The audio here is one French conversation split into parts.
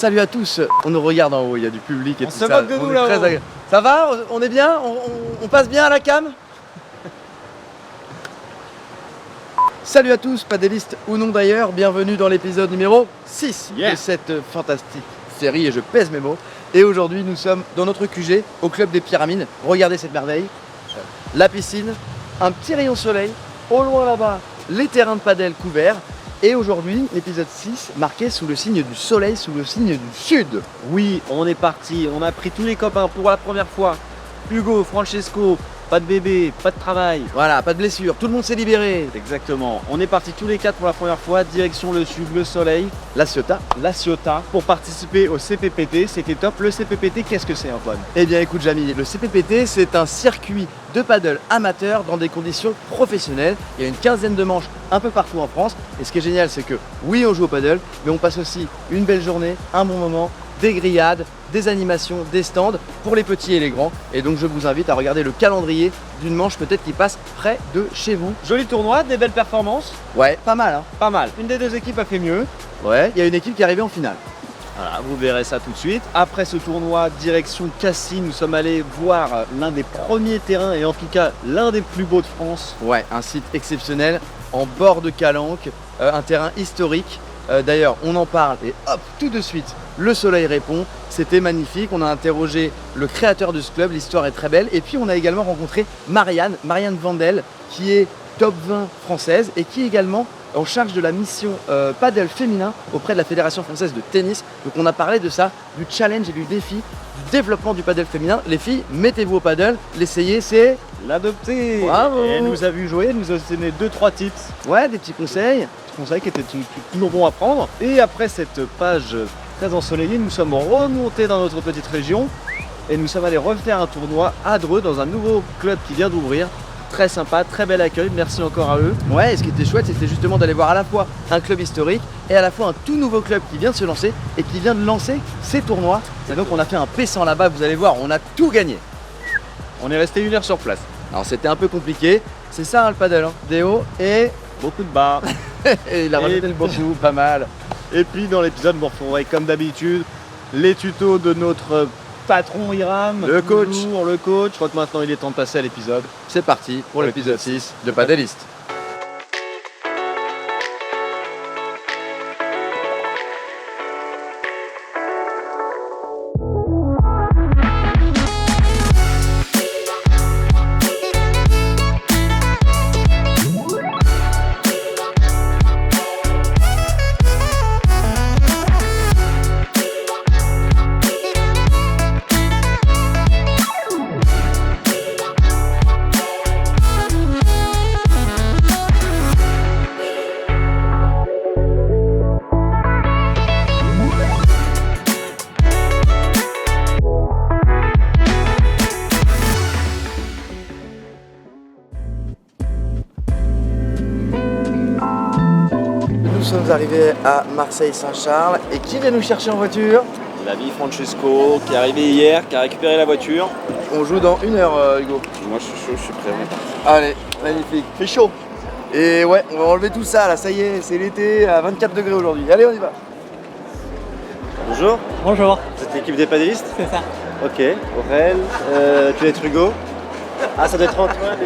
Salut à tous, on nous regarde en haut, il y a du public et tout ça. On se moque de nous là-haut. Ça va? On est bien? On passe bien à la cam? Salut à tous, padélistes ou non d'ailleurs, bienvenue dans l'épisode numéro 6 de cette fantastique série et je pèse mes mots. Et aujourd'hui nous sommes dans notre QG, au Club des Pyramides. Regardez cette merveille, la piscine, un petit rayon soleil, au loin là-bas les terrains de padel couverts. Et aujourd'hui, l'épisode 6, marqué sous le signe du soleil, sous le signe du sud. Oui, on est parti, on a pris tous les copains pour la première fois. Hugo, Francesco, pas de bébé, pas de travail. Voilà, pas de blessure, tout le monde s'est libéré. Exactement, on est parti tous les quatre pour la première fois, direction le sud, le soleil, La Ciotat. la Ciotat, pour participer au CPPT. C'était top. Le CPPT, qu'est-ce que c'est, Antoine? Eh bien écoute Jamy, le CPPT c'est un circuit de paddle amateur dans des conditions professionnelles. Il y a une quinzaine de manches un peu partout en France. Et ce qui est génial c'est que oui on joue au paddle, mais on passe aussi une belle journée, un bon moment, des grillades, des animations, des stands pour les petits et les grands. Et donc je vous invite à regarder le calendrier d'une manche peut-être qui passe près de chez vous. Joli tournoi, des belles performances. Ouais, pas mal hein. Pas mal. Une des deux équipes a fait mieux. Ouais, il y a une équipe qui est arrivée en finale. Voilà, vous verrez ça tout de suite. Après ce tournoi, direction Cassis, nous sommes allés voir l'un des premiers terrains et en tout cas l'un des plus beaux de France. Ouais, un site exceptionnel en bord de Calanque, un terrain historique. D'ailleurs, on en parle et hop, tout de suite, le soleil répond. C'était magnifique. On a interrogé le créateur de ce club, l'histoire est très belle. Et puis, on a également rencontré Marianne Vandel, qui est top 20 française et qui est également en charge de la mission paddle féminin auprès de la Fédération française de tennis. Donc, on a parlé de ça, du challenge et du défi, du développement du paddle féminin. Les filles, mettez-vous au paddle, l'essayer, c'est L'adopter. Bravo. Et elle nous a vu jouer, elle nous a donné 2-3 tips. ouais, des petits conseils. Conseils qui étaient toujours bons à prendre. Et après cette page très ensoleillée, nous sommes remontés dans notre petite région et nous sommes allés refaire un tournoi à Dreux dans un nouveau club qui vient d'ouvrir. Très sympa, très bel accueil, merci encore à eux. Ouais, et ce qui était chouette, c'était justement d'aller voir à la fois un club historique et à la fois un tout nouveau club qui vient de se lancer et qui vient de lancer ses tournois. Et donc on a fait un P100 là-bas, vous allez voir, on a tout gagné. On est resté 1 heure sur place. Alors c'était un peu compliqué, c'est ça hein, le paddle, hein. Des hauts et... Beaucoup de bars. et il a rajouté le beaucoup, pas mal. Et puis dans l'épisode, vous retrouverez comme d'habitude les tutos de notre patron Hiram. Le coach. Toujours le coach. Je crois que maintenant il est temps de passer à l'épisode. C'est parti pour l'épisode 6 de Paddelist. Nous sommes arrivés à Marseille-Saint-Charles et qui vient nous chercher en voiture? L'ami Francesco qui est arrivé hier, qui a récupéré la voiture. On joue dans 1 heure Hugo. Moi je suis chaud, je suis prêt. Allez, magnifique. Fait chaud. Et ouais, on va enlever tout ça là, ça y est, c'est l'été à 24 degrés aujourd'hui. Allez, on y va. Bonjour. Bonjour, Vous êtes l'équipe des paddélistes? c'est ça. Ok. Aurel, tu es Hugo. Ah, ça doit être Antoine.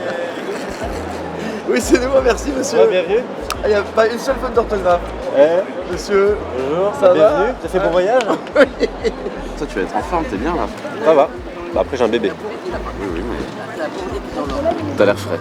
Oui, c'est de moi, merci monsieur. Ouais, bienvenue. Il n'y a pas une seule faute d'orthographe. Monsieur, Bonjour, ça va? bienvenue. Tu as fait bon voyage? Toi, tu vas être en forme, t'es bien là. Ça va. Bah, après, j'ai un bébé. Oui, oui, mais. T'as l'air frais.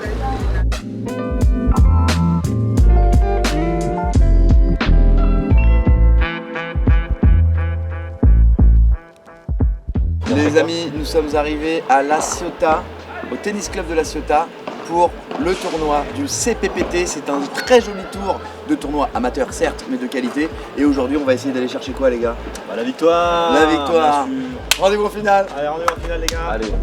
les amis, nous sommes arrivés à La Ciotat, au tennis club de La Ciotat, pour le tournoi du CPPT. C'est un très joli tour de tournoi amateur certes, mais de qualité. Et aujourd'hui, on va essayer d'aller chercher quoi les gars? Bah, la victoire. La victoire. bien sûr. Rendez-vous au final. Allez, rendez-vous au final les gars. Allez.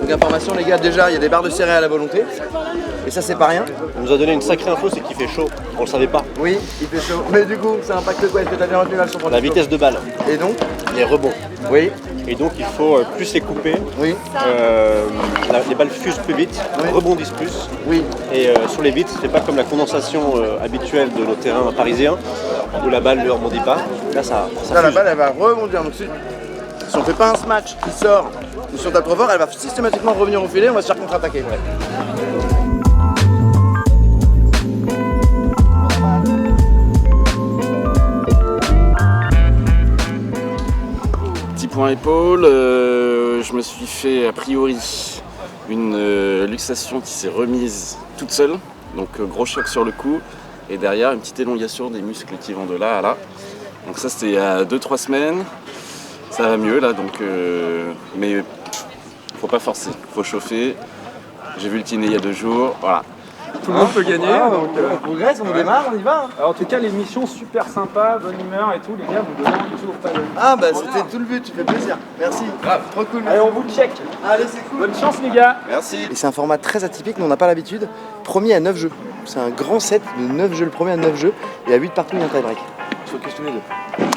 Donc information les gars, déjà il y a des barres de céréales à volonté. Et ça, c'est pas rien. On nous a donné une sacrée info, c'est qu'il fait chaud. On le savait pas. Oui, il fait chaud. Mais du coup, ça impacte quoi? Est-ce que t'as bien retenu la leçon? La vitesse de balle, Et donc? les rebonds. Oui, Et donc il faut plus les couper. oui, Les balles fusent plus vite, Oui. rebondissent plus. oui. Et sur les vitres, c'est pas comme la condensation habituelle de nos terrains parisiens où la balle ne rebondit pas. Là, ça Là, la fuse. balle, elle va rebondir. Donc, si on fait pas un smash qui sort ou si on tape trop fort, elle va systématiquement revenir au filet, on va se faire contre-attaquer. Petit point épaule, je me suis fait a priori une luxation qui s'est remise toute seule, donc gros choc sur le cou, et derrière une petite élongation des muscles qui vont de là à là. Donc ça c'était il y a 2-3 semaines, ça va mieux là, donc mais faut pas forcer, faut chauffer. J'ai vu le kiné il y a 2 jours, voilà. Tout le monde peut gagner. On progresse, on démarre, on y va. Hein. Alors, en tout cas, l'émission super sympa, bonne humeur et tout, les gars, vous donnez toujours pas de... Ah bah c'était tout le but, tu fais plaisir. Merci. Trop cool. Allez, on vous check. Allez, c'est cool. Bonne chance, les gars. Merci. Et c'est un format très atypique, nous on n'a pas l'habitude. Premier à 9 jeux. C'est un grand set de 9 jeux, le premier à 9 jeux. Et à 8 partout, il y a un tie-break. Il faut questionner les deux.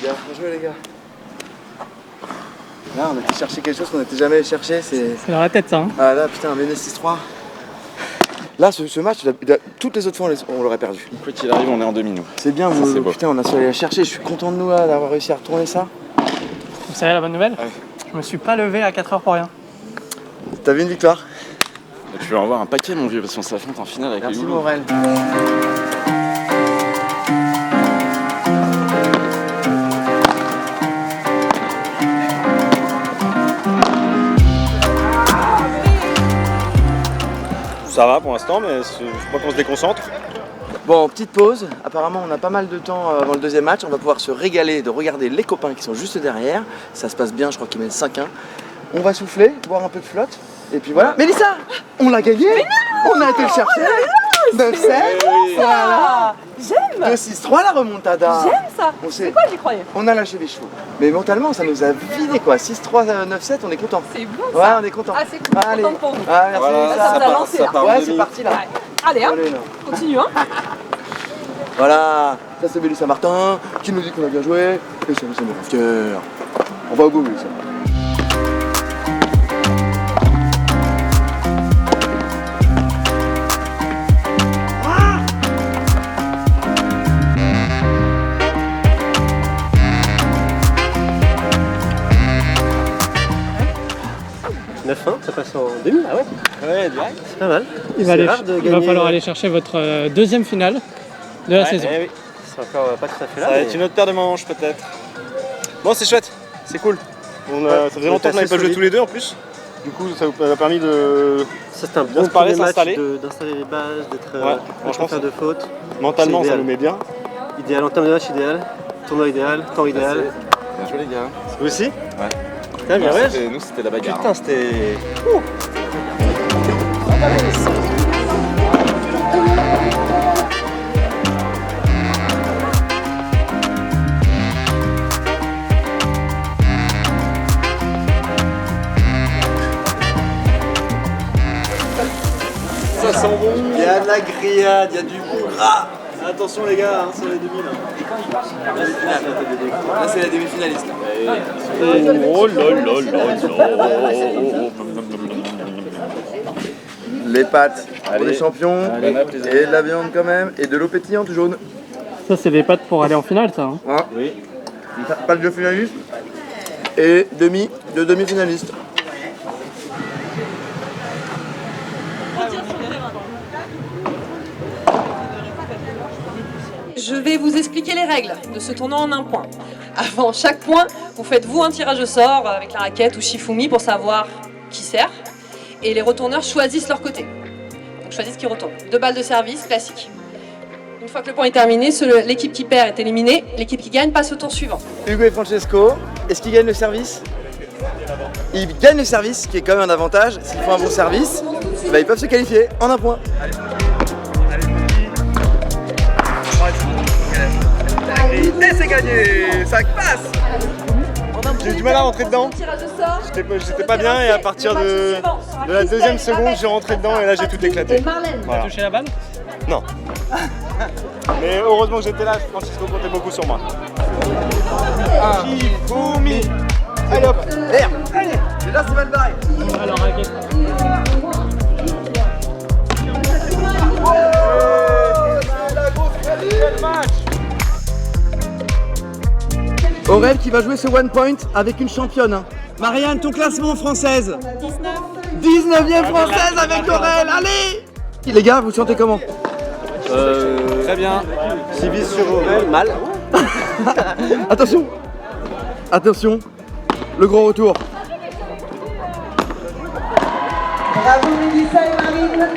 Bien joué les gars. Là on a été chercher quelque chose qu'on n'était jamais allé chercher, c'est C'est dans la tête ça. Hein. Ah là putain un Ménès 6-3. Là ce match, toutes les autres fois on l'aurait perdu. Quoi qu'il arrive, on est en demi nous. C'est bien, Ça, c'est beau. putain on a su aller la chercher, je suis content de nous là d'avoir réussi à retourner ça. Vous savez la bonne nouvelle? Ouais. Je me suis pas levé à 4h pour rien. T'as vu une victoire? Et tu vas en avoir un paquet mon vieux parce qu'on s'affronte en finale avec Merci les Houlots. Morel. Ça va pour l'instant, mais je crois qu'on se déconcentre. Bon, petite pause. Apparemment, on a pas mal de temps avant le deuxième match. On va pouvoir se régaler de regarder les copains qui sont juste derrière. Ça se passe bien, je crois qu'ils mènent 5-1. On va souffler, boire un peu de flotte. Et puis voilà. Mélissa, on l'a gagné. On a été le chercher. 9-7. Voilà. J'aime 2-6-3 la remontada. J'aime ça. On C'est sait, quoi, j'y croyais? on a lâché les chevaux. Mais mentalement, ça nous a vidé quoi. 6-3, 9-7, on est content. C'est bon Ouais, ça. on est content. Ah, c'est cool, Allez. contente pour vous. Ah, merci Voilà, Mélissa. ça t'a lancé, là. part en Ouais, demi. c'est parti là. Ouais. Allez, hop, Allez, là. continue, hein. Voilà, ça c'est Mélissa Martin qui nous dit qu'on a bien joué et ça nous rend fiers. On va au bout, Mélissa. Ça passe en demi, ah ouais. Ouais, direct. C'est pas mal. Il va, C'est rare de il va gagner. falloir aller chercher votre deuxième finale de la saison. Eh oui. C'est encore pas tout à fait là. Ça va mais- être une autre paire de manches peut-être. Bon, c'est chouette, c'est cool. Ça faisait longtemps qu'on n'avait pas joué solide. tous les deux en plus. Du coup, ça vous a permis de Ça c'est un Bien bon se parler, premier match s'installer. d'installer les bases, d'être Ouais, de franchement, pas faire de fautes. mentalement, C'est ça idéal. nous met bien. Idéal en termes de match idéal, tournoi idéal, temps idéal. Bien joué les gars. Vous aussi? Ouais. Putain, bien ouais. Nous c'était la bagarre. Putain, c'était. Ouh. sent bon. Il y a de la grillade, il y a du bon gras. Attention les gars, hein, c'est la demi là. Là, c'est la demi-finaliste. Oh là là là là. Les pâtes pour les champions. Et de la viande quand même. Et de l'eau pétillante jaune. Ça, c'est des pâtes pour aller en finale, ça. Hein. Voilà. Oui. Pas de finaliste. Et deux demi-finalistes. Je vais vous expliquer les règles de ce tournoi en un point. Avant chaque point, vous faites vous un tirage au sort avec la raquette ou Shifumi pour savoir qui sert. Et les retourneurs choisissent leur côté. Donc choisissent qui retourne. 2 balles de service, classique. Une fois que le point est terminé, l'équipe qui perd est éliminée. L'équipe qui gagne passe au tour suivant. Hugo et Francesco, est-ce qu'ils gagnent le service? Ils gagnent le service, qui est quand même un avantage. S'ils font un bon service, bah, ils peuvent se qualifier en un point. Et c'est gagné, ça passe. J'ai eu du mal à rentrer dedans. J'étais pas bien et à partir de la deuxième seconde, j'ai rentré dedans et là j'ai tout éclaté. Voilà. Tu as touché la balle? Non. Mais heureusement que j'étais là, Francisco comptait beaucoup sur moi. Shifumi. Allez hop, merde. Allez, là c'est mal barré. Alors, raquette. Aurel qui va jouer ce one point avec une championne. Hein. Marianne, ton classement française? 19e française avec Aurel, allez. Les gars, vous sentez comment? Très bien. 6 bis sur Aurel, mal. Attention. Attention. Le gros retour. Bravo Mélissa et Marine.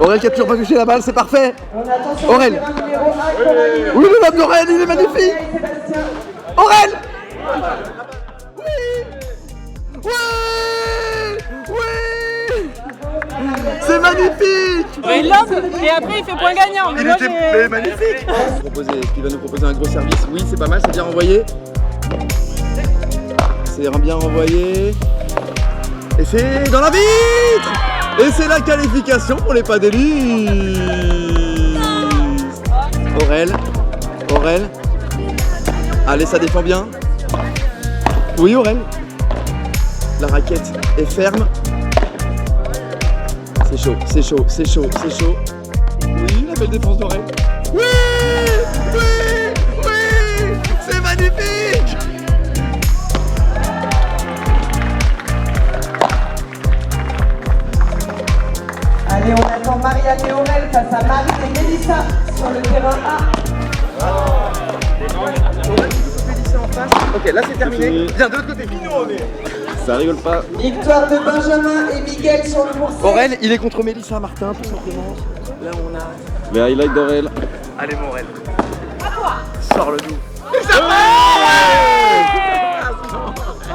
Aurel qui a toujours pas touché la balle, c'est parfait. On attend sur Aurel. le terrain numéro 1, Coralie. Oui, le homme d'Aurel, il est magnifique. Sébastien. Aurel. Oui. Oui. Oui. C'est magnifique. Et après il fait point gagnant. Il était magnifique. Il va nous proposer un gros service. Oui, c'est pas mal, c'est bien renvoyé. C'est bien renvoyé. Et c'est dans la vitre. Et c'est la qualification pour les padélistes. Aurel. Allez, ça défend bien. Oui, Aurel. La raquette est ferme. C'est chaud. Oui, la belle défense d'Aurel. Oui. C'est magnifique. Allez, on attend Marianne et Aurel face à Marine et Mélissa sur le terrain A. Ok, là c'est terminé. Viens de l'autre côté. Ça rigole pas. Victoire de Benjamin et Miguel sur le bourset. Aurel, il est contre Mélissa Martin, tout simplement. Là on a. Les highlights d'Aurel. Allez, mon Aurel. Sors le doux.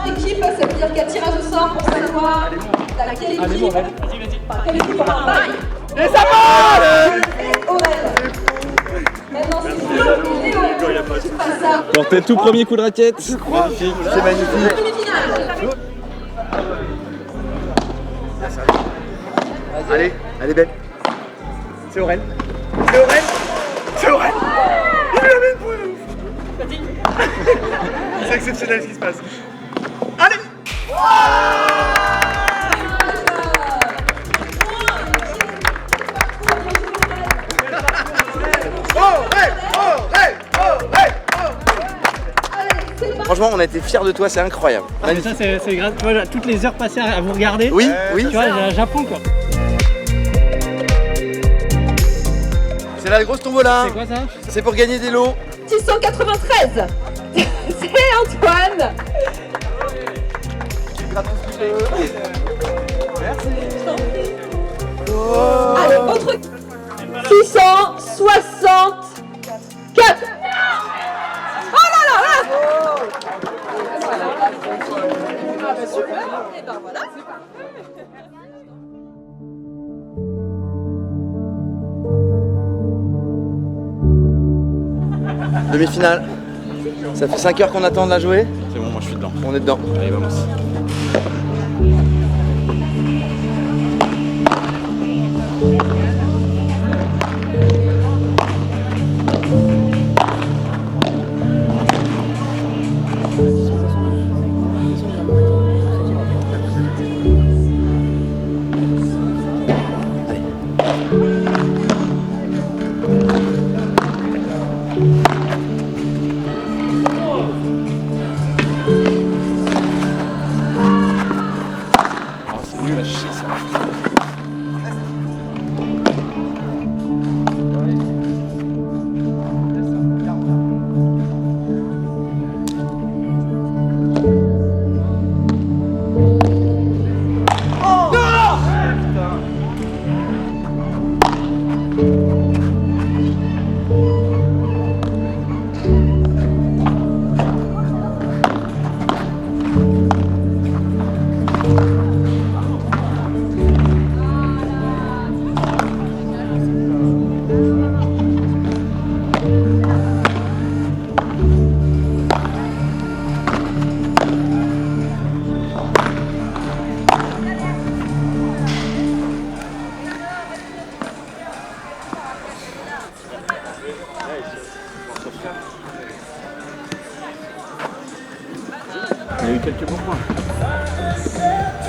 L'équipe, ça veut dire qu'il y a tirage au sort pour savoir laquelle équipe. Quelle équipe aura un bail. Et ça va. Aurel. Maintenant c'est Léo qui passe à Portez tout premier coup de raquette. Magnifique, c'est magnifique. demi-finale. Allez, belle. C'est Aurel. Il lui amène pour ouf. C'est exceptionnel ce qui se passe. Allez. Franchement, on a été fiers de toi, c'est incroyable. Mais ça, c'est grave. Tu vois, toutes les heures passées à vous regarder. Oui. Tu vois, j'apprends quoi. C'est la grosse tombola. C'est quoi ça? C'est pour gagner des lots. 693. C'est Antoine. Merci. Allez, autre 664. Oh là là là. Et ben voilà. Demi-finale. Ça fait 5 heures qu'on attend de la jouer. C'est bon, moi je suis dedans. On est dedans. Allez, vamos.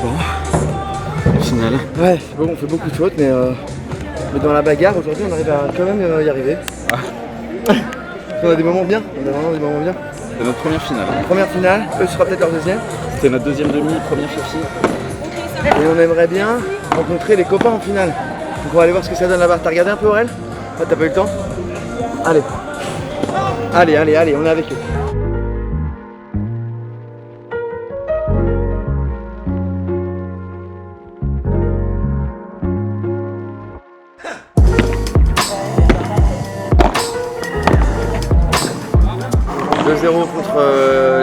Bon. Final. Ouais, bon, on fait beaucoup de fautes, mais dans la bagarre, aujourd'hui, on arrive à quand même y arriver. On a des moments bien, on a vraiment des moments bien. C'est notre première finale. Première finale, eux, ce sera peut-être leur deuxième. C'était notre deuxième demi, première fille. Et on aimerait bien rencontrer les copains en finale. Donc on va aller voir ce que ça donne là-bas. T'as regardé un peu Aurel? Ah, t'as pas eu le temps? Allez. Allez, on est avec eux. « 2-0 contre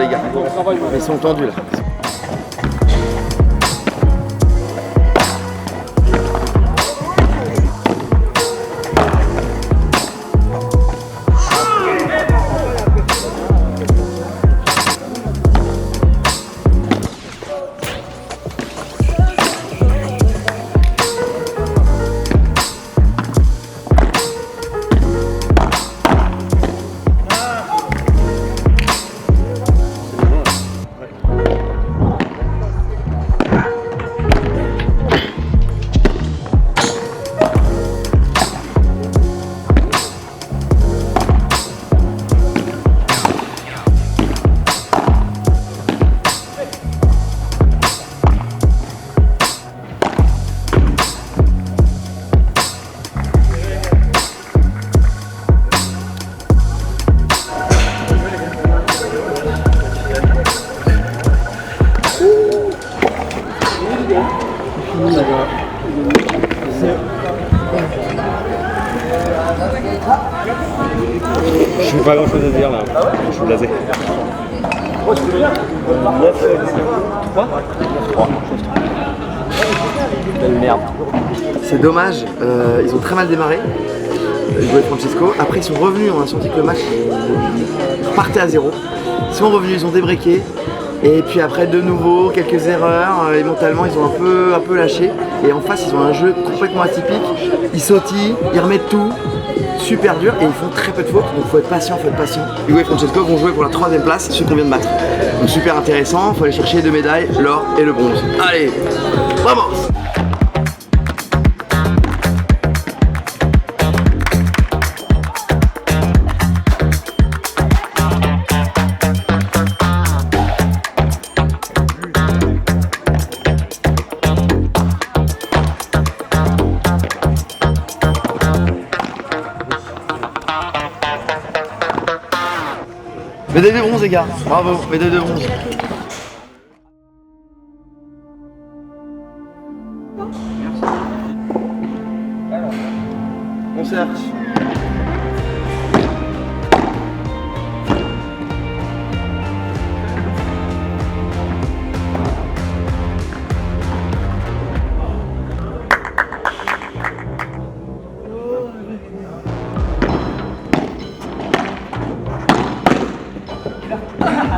les gars. Ils sont tendus là. Je n'ai pas grand chose à dire là, je suis blasé. C'est dommage, ils ont très mal démarré, Hugo et Francesco. Après ils sont revenus, on a senti que le match partait à 0. Ils sont revenus, ils ont débriqué. Et puis après de nouveau quelques erreurs et mentalement ils ont un peu lâché. Et en face ils ont un jeu complètement atypique. Ils sautillent, ils remettent tout, super dur et ils font très peu de fautes. Donc faut être patient, Hugo et Francesco vont jouer pour la 3ème place, ceux qu'on vient de battre. Donc super intéressant, faut aller chercher 2 médailles, l'or et le bronze. Allez, vamos! Médaille de bronze les gars, bravo, médaille de bronze. Bon cercle.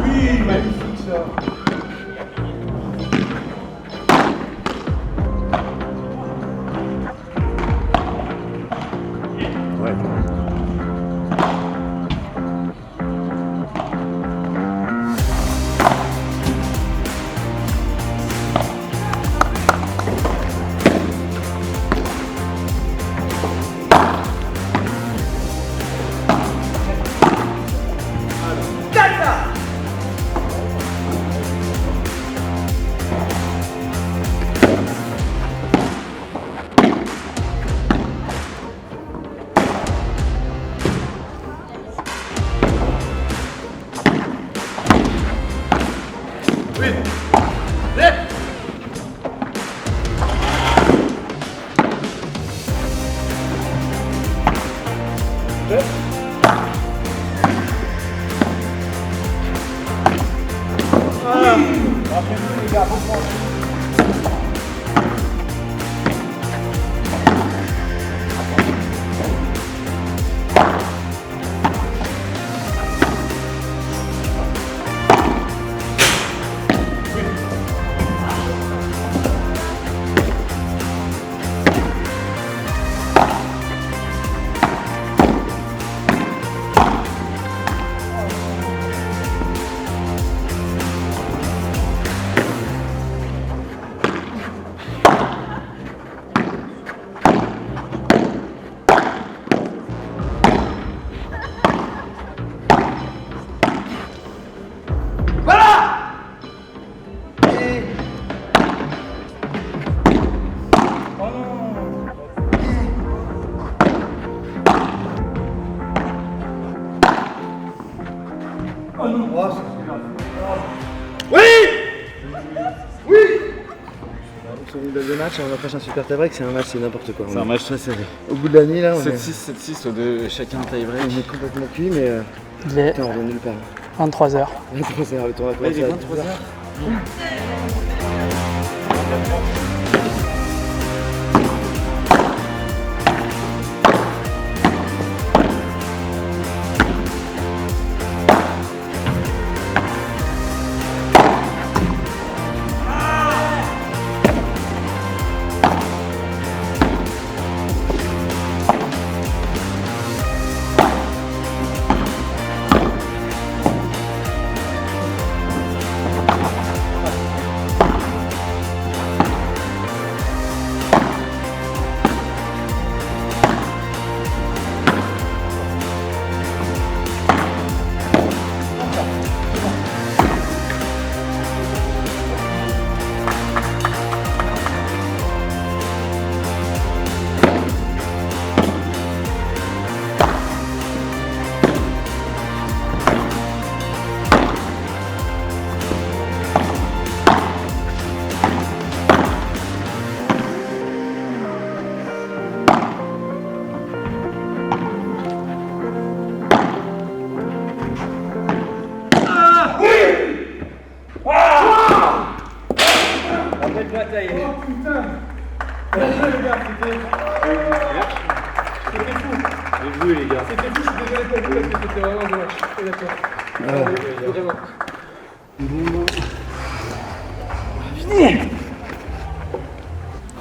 Oui, magnifique ça. Ouais. sur une belle de match, on approche un super tie-break, c'est un match, c'est n'importe quoi. C'est un match très serré. Au bout de la nuit là, on est 7-6, 7-6 de chacun tie-break. on est complètement cuit, mais Il est putain, on revient nulle part. 23h. 23h, le tour va Ouais, il est commencer à 23h.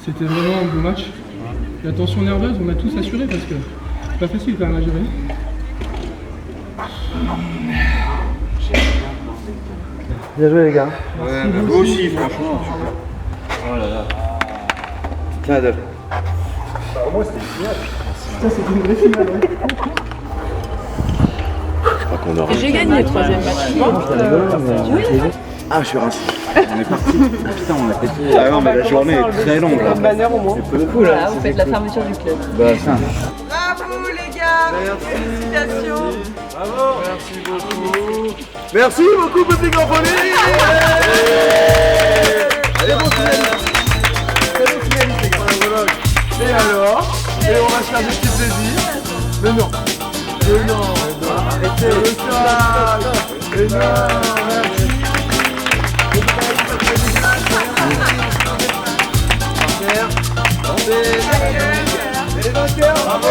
C'était vraiment un beau match. La tension nerveuse, on a tous assuré parce que c'est pas facile quand même à gérer. Bien joué les gars. Ouais, bah, vous aussi, franchement. Oh là là. Tiens Adolphe. J'ai gagné le troisième match. Ah, je suis rincé. On est parti. Putain, on a pété. Ah non, mais la journée est très longue là. Voilà, vous faites la fermeture du club. Bah, ça. Bravo les gars. Félicitations. Merci beaucoup, petit Grampolis. Allez, bon finaliste. Très bon finaliste, les gars. Et alors? Et on va se faire des petits plaisirs. Mais non. Mais non. Arrêtez. Mais non, merci. Les vainqueurs, bravo!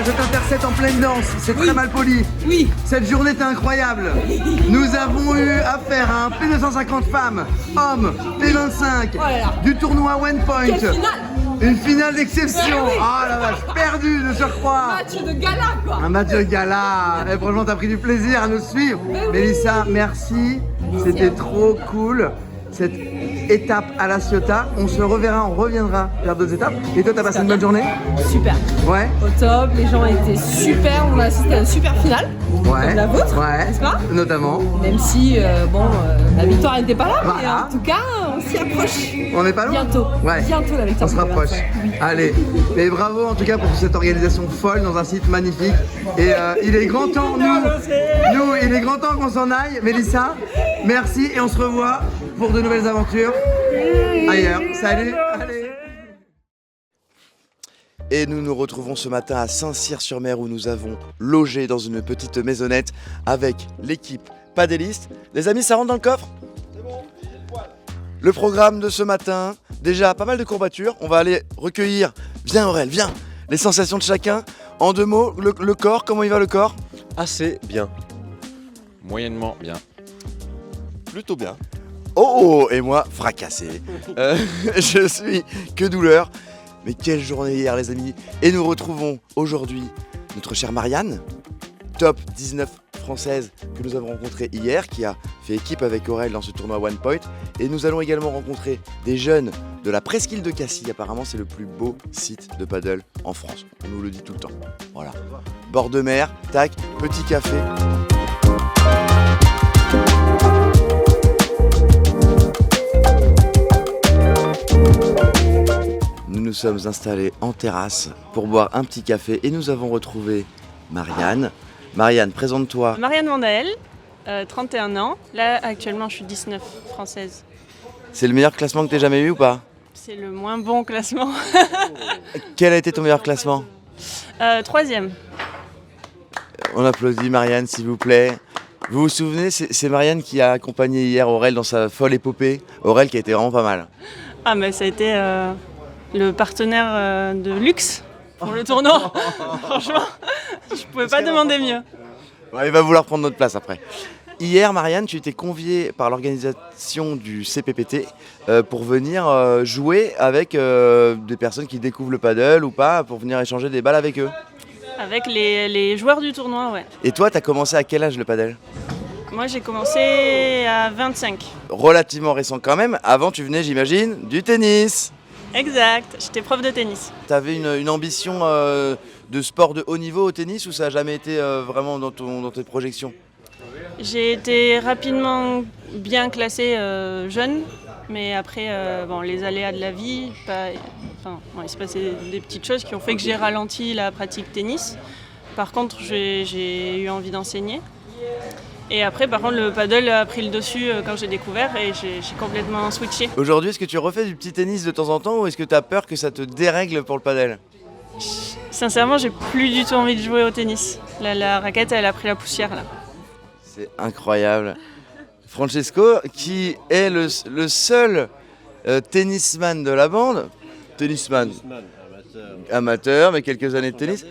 Je t'intercepte en pleine danse, c'est très mal poli. Oui. Cette journée était incroyable. Nous avons eu affaire à un P250 femmes, hommes, P25, Oh là là. du tournoi One Point. Quelle finale. Une finale d'exception. Ouais, oui. Ah la vache, perdu de surcroît. Match de gala quoi. Un match de gala. Et franchement, t'as pris du plaisir à nous suivre. Mélissa, merci. C'était trop cool. Cette étape à la Ciotat, on se reverra, on reviendra faire d'autres étapes. Et toi, t'as passé une bonne journée? Super. Ouais. Au top, les gens étaient super, on a assisté à une super finale. Ouais. Comme la vôtre, Ouais. n'est-ce pas? Notamment. Même si, la victoire n'était pas là, mais Voilà. en tout cas, on s'y approche. On n'est pas loin? Bientôt. Ouais. Bientôt la victoire. On se rapproche. Allez, et bravo en tout cas pour cette organisation folle dans un site magnifique. Et il est grand temps, nous, il est grand temps qu'on s'en aille. Mélissa, merci et on se revoit pour de nouvelles aventures ailleurs. Salut. Allez. Et nous nous retrouvons ce matin à Saint-Cyr-sur-Mer où nous avons logé dans une petite maisonnette avec l'équipe Padelliste. Les amis, ça rentre dans le coffre? C'est bon, le programme de ce matin, déjà pas mal de courbatures. On va aller recueillir, viens Aurel, viens, les sensations de chacun. En deux mots, le corps, comment il va le corps? Assez bien. Moyennement bien. Plutôt bien. Oh, et moi, fracassé. Je suis que douleur. Mais quelle journée hier les amis. Et nous retrouvons aujourd'hui notre chère Marianne, top 19 française que nous avons rencontrée hier, qui a fait équipe avec Aurel dans ce tournoi One Point. Et nous allons également rencontrer des jeunes de la presqu'île de Cassis. Apparemment, c'est le plus beau site de paddle en France. On nous le dit tout le temps. Voilà. Bord de mer, tac, petit café. Nous nous sommes installés en terrasse pour boire un petit café et nous avons retrouvé Marianne. Marianne, présente-toi. Marianne Vandael, 31 ans. Là, actuellement, je suis 19 française. C'est le meilleur classement que tu aies jamais eu ou pas? C'est le moins bon classement. Quel a été ton meilleur classement? 3e. On applaudit Marianne, s'il vous plaît. Vous vous souvenez, c'est Marianne qui a accompagné hier Aurel dans sa folle épopée. Aurel qui a été vraiment pas mal. Ah, mais ça a été le partenaire de luxe pour le tournoi. Franchement, je pouvais pas demander mieux. Ouais, il va vouloir prendre notre place après. Hier, Marianne, tu étais conviée par l'organisation du CPPT pour venir jouer avec des personnes qui découvrent le paddle ou pas, pour venir échanger des balles avec eux. Avec les joueurs du tournoi, ouais. Et toi, tu as commencé à quel âge le paddle? Moi, j'ai commencé à 25. Relativement récent quand même. Avant, tu venais, j'imagine, du tennis. Exact, j'étais prof de tennis. Tu avais une ambition de sport de haut niveau au tennis ou ça n'a jamais été vraiment dans tes projections? J'ai été rapidement bien classée jeune, mais après, les aléas de la vie, il s'est passé des petites choses qui ont fait que j'ai ralenti la pratique tennis. Par contre, j'ai eu envie d'enseigner. Et après, par contre, le paddle a pris le dessus quand j'ai découvert et j'ai complètement switché. Aujourd'hui, est-ce que tu refais du petit tennis de temps en temps ou est-ce que tu as peur que ça te dérègle pour le paddle? Sincèrement, j'ai plus du tout envie de jouer au tennis. La raquette, elle a pris la poussière là. C'est incroyable. Francesco, qui est le seul tennisman de la bande, tennisman amateur, mais quelques années de tennis.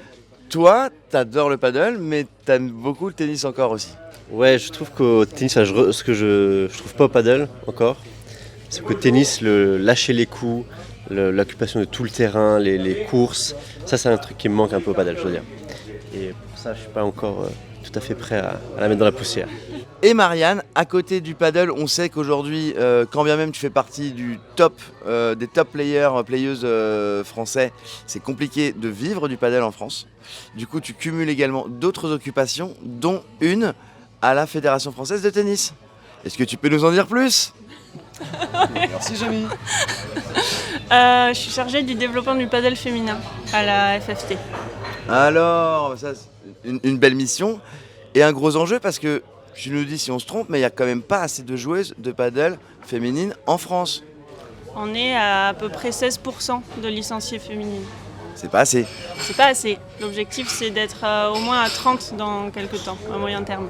Toi, t'adores le paddle, mais t'aimes beaucoup le tennis encore aussi. Ouais, je trouve qu'au tennis, ce que je trouve pas au paddle encore, c'est qu'au tennis, lâcher les coups, l'occupation de tout le terrain, les courses, ça c'est un truc qui me manque un peu au paddle, je veux dire. Et pour ça, je suis pas encore tout à fait prêt à la mettre dans la poussière. Et Marianne, à côté du paddle, on sait qu'aujourd'hui, quand bien même tu fais partie du top, des top playeuses français, c'est compliqué de vivre du paddle en France. Du coup, tu cumules également d'autres occupations, dont une à la Fédération française de tennis. Est-ce que tu peux nous en dire plus? Merci Jamy. Je suis chargée du développement du paddle féminin à la FFT. Alors, ça, c'est une belle mission et un gros enjeu parce que, tu nous dis si on se trompe, mais il n'y a quand même pas assez de joueuses de paddle féminines en France. On est à peu près 16% de licenciées féminines. C'est pas assez. C'est pas assez. L'objectif, c'est d'être au moins à 30 dans quelques temps, à moyen terme.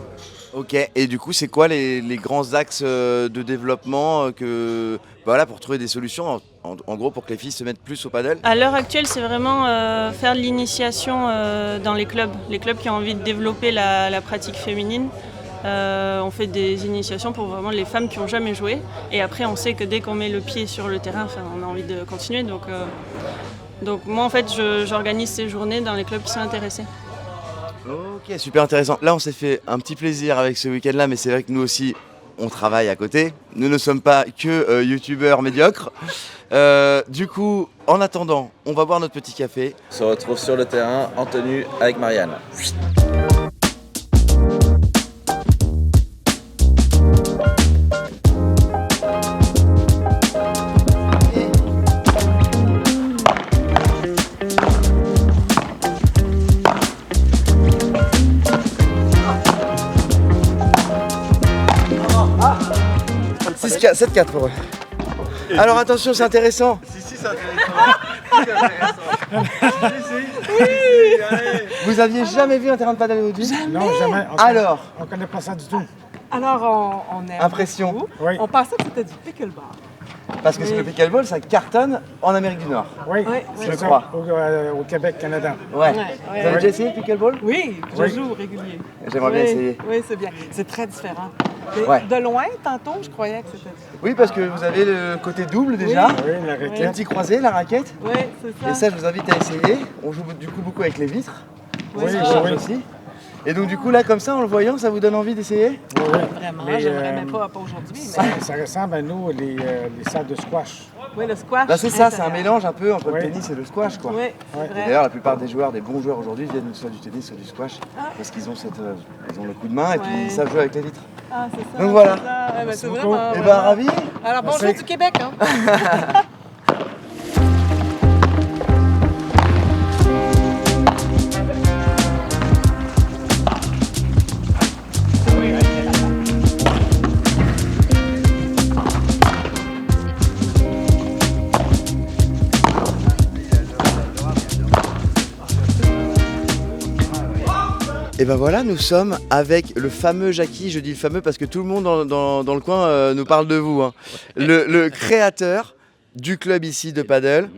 Ok, et du coup, c'est quoi les grands axes de développement pour trouver des solutions, en gros, pour que les filles se mettent plus au paddle? À l'heure actuelle, c'est vraiment faire de l'initiation dans les clubs qui ont envie de développer la pratique féminine. On fait des initiations pour vraiment les femmes qui n'ont jamais joué. Et après, on sait que dès qu'on met le pied sur le terrain, on a envie de continuer. Donc moi, en fait, j'organise ces journées dans les clubs qui sont intéressés. Ok, super intéressant. Là, on s'est fait un petit plaisir avec ce week-end-là, mais c'est vrai que nous aussi, on travaille à côté. Nous ne sommes pas que youtubeurs médiocres. Du coup, en attendant, on va boire notre petit café. On se retrouve sur le terrain en tenue avec Marianne. Ah 7-4 pour eux. Alors attention, c'est intéressant. Si, c'est intéressant. Oui. Vous aviez jamais vu un terrain de paddle au dessus? Non, jamais. Alors On ne connaît pas ça du tout. Alors, on aime Impression. beaucoup. Oui. On pensait que c'était du pickleball. Parce que c'est le pickleball, ça cartonne en Amérique du Nord. Oui, je c'est crois. ça, au Québec, Canada. Ouais. Vous avez déjà essayé le pickleball? Oui, je joue régulier. J'aimerais bien essayer. Oui, c'est bien. C'est très différent. Ouais. De loin, tantôt, je croyais que c'était... Oui, parce que vous avez le côté double déjà. Oui, la raquette. Le petit croisé, la raquette. Oui, c'est ça. Et ça, je vous invite à essayer. On joue du coup beaucoup avec les vitres. Oui, Ça oui. change aussi. Et donc du coup là comme ça en le voyant, ça vous donne envie d'essayer? Vraiment, j'aimerais même pas aujourd'hui. Mais... Ça ressemble à nous, les salles de squash. Oui, le squash. Là c'est ça, c'est un mélange un peu entre le tennis et le squash quoi. Oui, Et d'ailleurs la plupart des joueurs, des bons joueurs aujourd'hui viennent soit du tennis, soit du squash, parce qu'ils ont ils ont le coup de main et puis ils savent jouer avec les vitres. Ah, c'est ça. Donc voilà. C'est vraiment... Et ben ravi. Alors bonjour du Québec. Hein. Et ben voilà, nous sommes avec le fameux Jackie, je dis le fameux parce que tout le monde dans le coin nous parle de vous. Hein. Le créateur du club ici de paddle,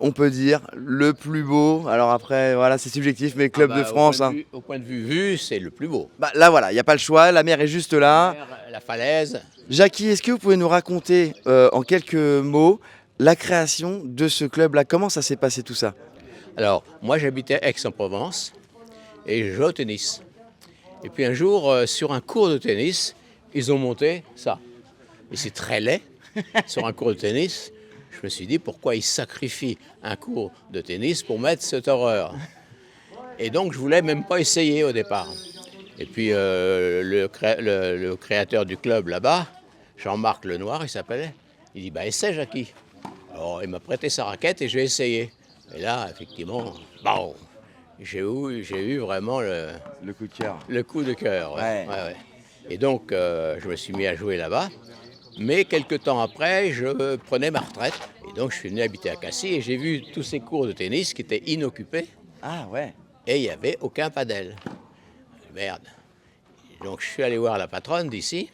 on peut dire le plus beau, alors après voilà c'est subjectif mais club de France. Au point de vue, c'est le plus beau. Bah, là voilà, il n'y a pas le choix, la mer est juste là. La falaise. Jackie, est-ce que vous pouvez nous raconter en quelques mots la création de ce club-là? Comment ça s'est passé tout ça? Alors, moi j'habitais Aix-en-Provence. Et je jouais au tennis. Et puis un jour, sur un cours de tennis, ils ont monté ça. Et c'est très laid, sur un cours de tennis. Je me suis dit, pourquoi ils sacrifient un cours de tennis pour mettre cette horreur? Et donc, je voulais même pas essayer au départ. Et puis, le créateur du club là-bas, Jean-Marc Lenoir, il s'appelait, il dit, bah essaie, Jackie. Alors, il m'a prêté sa raquette et j'ai essayé. Et là, effectivement, bon... J'ai eu vraiment le coup de cœur. Le coup de cœur, ouais. Et donc, je me suis mis à jouer là-bas. Mais quelques temps après, je prenais ma retraite. Et donc, je suis venu habiter à Cassis et j'ai vu tous ces cours de tennis qui étaient inoccupés. Ah ouais. Et il n'y avait aucun padel. Merde. Donc, je suis allé voir la patronne d'ici.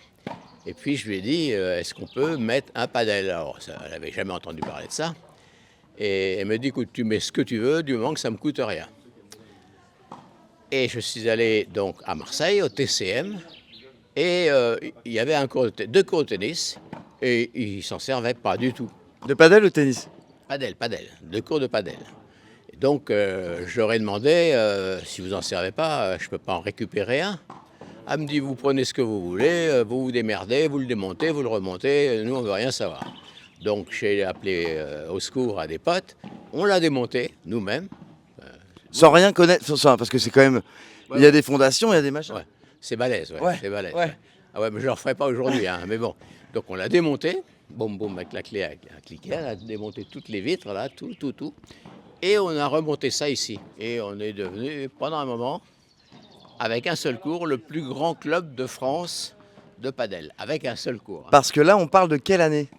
Et puis, je lui ai dit, est-ce qu'on peut mettre un padel? Alors, elle n'avait jamais entendu parler de ça. Et elle me dit, écoute, tu mets ce que tu veux, du moment que ça ne me coûte rien. Et je suis allé donc à Marseille, au TCM, et il y avait deux cours de tennis, et ils ne s'en servaient pas du tout. De padel ou tennis? Padel, deux cours de padel. Et donc je leur ai demandé, si vous n'en servez pas, je ne peux pas en récupérer un. Elle me dit, vous prenez ce que vous voulez, vous vous démerdez, vous le démontez, vous le remontez, nous on ne veut rien savoir. Donc j'ai appelé au secours à des potes, on l'a démonté nous-mêmes. Sans rien connaître, parce que c'est quand même... Il y a des fondations, il y a des machins. Ouais. C'est balèze, c'est balèze. Ouais. Ah ouais, mais je ne le referai pas aujourd'hui, hein, mais bon. Donc on l'a démonté, boum, avec la clé à cliquer, on a démonté toutes les vitres, là, tout. Et on a remonté ça ici. Et on est devenu, pendant un moment, avec un seul cours, le plus grand club de France de padel, avec un seul cours. Hein. Parce que là, on parle de quelle année?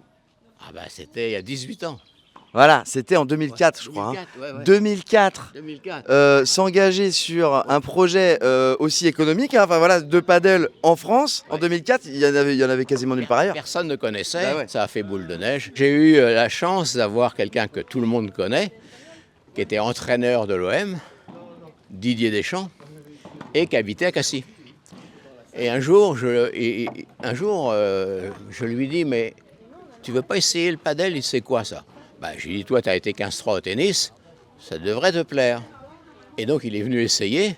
Ah bah c'était il y a 18 ans. Voilà, c'était en 2004, je crois. 2004. S'engager sur un projet aussi économique, hein, enfin voilà, de paddle en France, en 2004, il y en avait quasiment nulle part ailleurs. Personne ne connaissait, ça a fait boule de neige. J'ai eu la chance d'avoir quelqu'un que tout le monde connaît, qui était entraîneur de l'OM, Didier Deschamps, et qui habitait à Cassis. Et un jour, je lui dis, mais tu veux pas essayer le paddle? Il sait quoi ça? Bah, j'ai dit, toi, tu as été 15-3 au tennis, ça devrait te plaire. Et donc, il est venu essayer.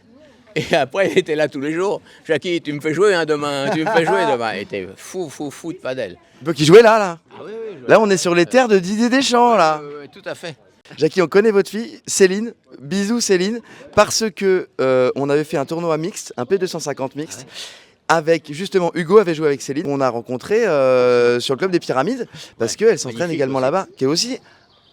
Et après, il était là tous les jours. Jackie, tu me fais jouer demain, tu me fais jouer demain. Il était fou de padel. Donc, il jouait là. Ah, oui, là, on est sur les terres de Didier Deschamps, là. Oui, tout à fait. Jackie, on connaît votre fille, Céline. Bisous, Céline. Parce que on avait fait un tournoi mixte, un P250 mixte. Avec, justement, Hugo avait joué avec Céline. On a rencontré sur le club des Pyramides, parce qu'elle s'entraîne également là-bas, qui est aussi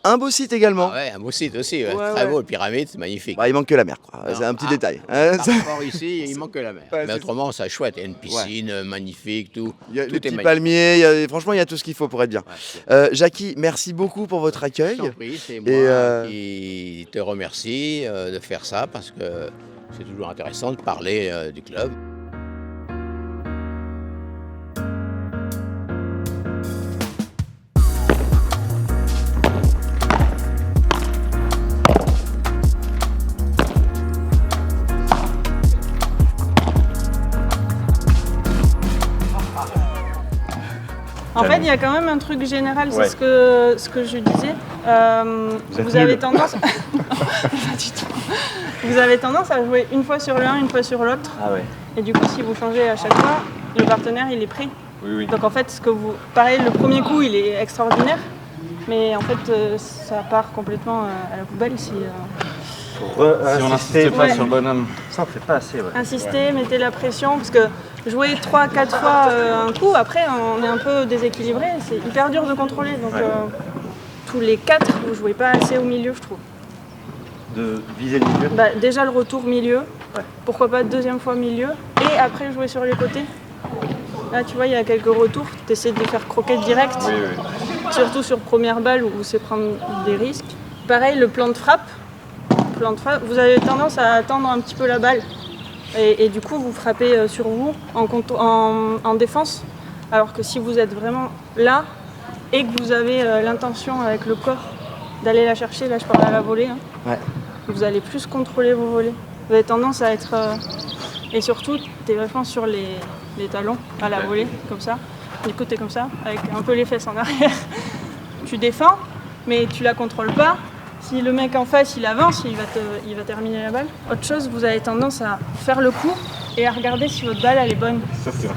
un beau site également. Ah ouais, un beau site aussi, très beau, le Pyramide, c'est magnifique. Bah, il manque que la mer, quoi. C'est un petit détail. Par rapport ici, il manque que la mer. Mais autrement, c'est chouette, il y a une piscine magnifique, tout. Il y a tout les est petits magnifique. palmiers, franchement, il y a tout ce qu'il faut pour être bien. Jackie, merci beaucoup pour votre accueil. Je t'en prie, c'est moi qui te remercie de faire ça, parce que c'est toujours intéressant de parler du club. En fait, il y a quand même un truc général, Ouais. c'est ce que je disais. Vous avez tendance... Pas du tout. Vous avez tendance à jouer une fois sur l'un, une fois sur l'autre. Ah ouais. Et du coup, si vous changez à chaque fois, le partenaire, il est prêt. Oui. Donc en fait, pareil, le premier coup, il est extraordinaire. Mais en fait, ça part complètement à la poubelle si on n'insiste pas sur le bonhomme. Ça, on fait pas assez, ouais. insistez, mettez la pression. Parce que jouer 3-4 fois un coup, après, on est un peu déséquilibré. C'est hyper dur de contrôler. Donc tous les 4, vous jouez pas assez au milieu, je trouve. De viser le milieu. Bah, déjà le retour milieu. Ouais. Pourquoi pas deuxième fois milieu. Et après, jouer sur les côtés. Là, tu vois, il y a quelques retours. Tu essaies de les faire croquer direct. Oui. Surtout sur première balle où c'est prendre des risques. Pareil, le plan de frappe. Vous avez tendance à attendre un petit peu la balle. Et du coup, vous frappez sur vous en défense. Alors que si vous êtes vraiment là et que vous avez l'intention avec le corps d'aller la chercher, là je parle à la volée, hein, Ouais. vous allez plus contrôler vos volées. Vous avez tendance à être... et surtout, tu es vachement sur les talons à la volée, comme ça. Du coup, tu es comme ça, avec un peu les fesses en arrière. Tu défends, mais tu la contrôles pas. Si le mec en face, il avance, il va terminer la balle. Autre chose, vous avez tendance à faire le coup et à regarder si votre balle, elle est bonne. Ça, c'est vrai.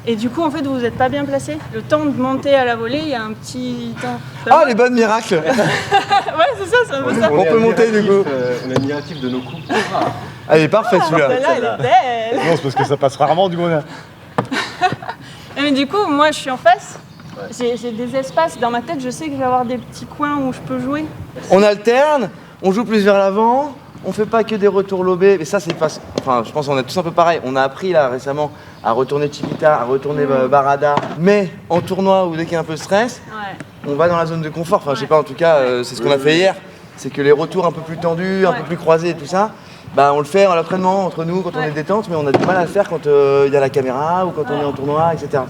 Et du coup, en fait, vous n'êtes pas bien placé. Le temps de monter à la volée, il y a un petit temps. Ah, les bonnes miracles. Ouais, c'est ça, c'est un peu ça. On peut monter du coup. On est admiratif de nos coups. Ah, il est parfait celui-là. Celle-là, elle est belle. Non, c'est parce que ça passe rarement du coup. Mais du coup, moi, je suis en face. J'ai des espaces dans ma tête. Je sais que je vais avoir des petits coins où je peux jouer. On alterne, on joue plus vers l'avant, on fait pas que des retours lobés, mais ça c'est pas... Enfin, je pense qu'on est tous un peu pareil. On a appris là récemment à retourner Chipita, à retourner Barada, mais en tournoi ou dès qu'il y a un peu de stress, on va dans la zone de confort. Enfin, je sais pas, en tout cas, c'est ce qu'on a fait hier. C'est que les retours un peu plus tendus, un peu plus croisés et tout ça, bah, on le fait à l'entraînement entre nous quand on est détente, mais on a du mal à le faire quand il y a la caméra ou quand on est en tournoi, etc.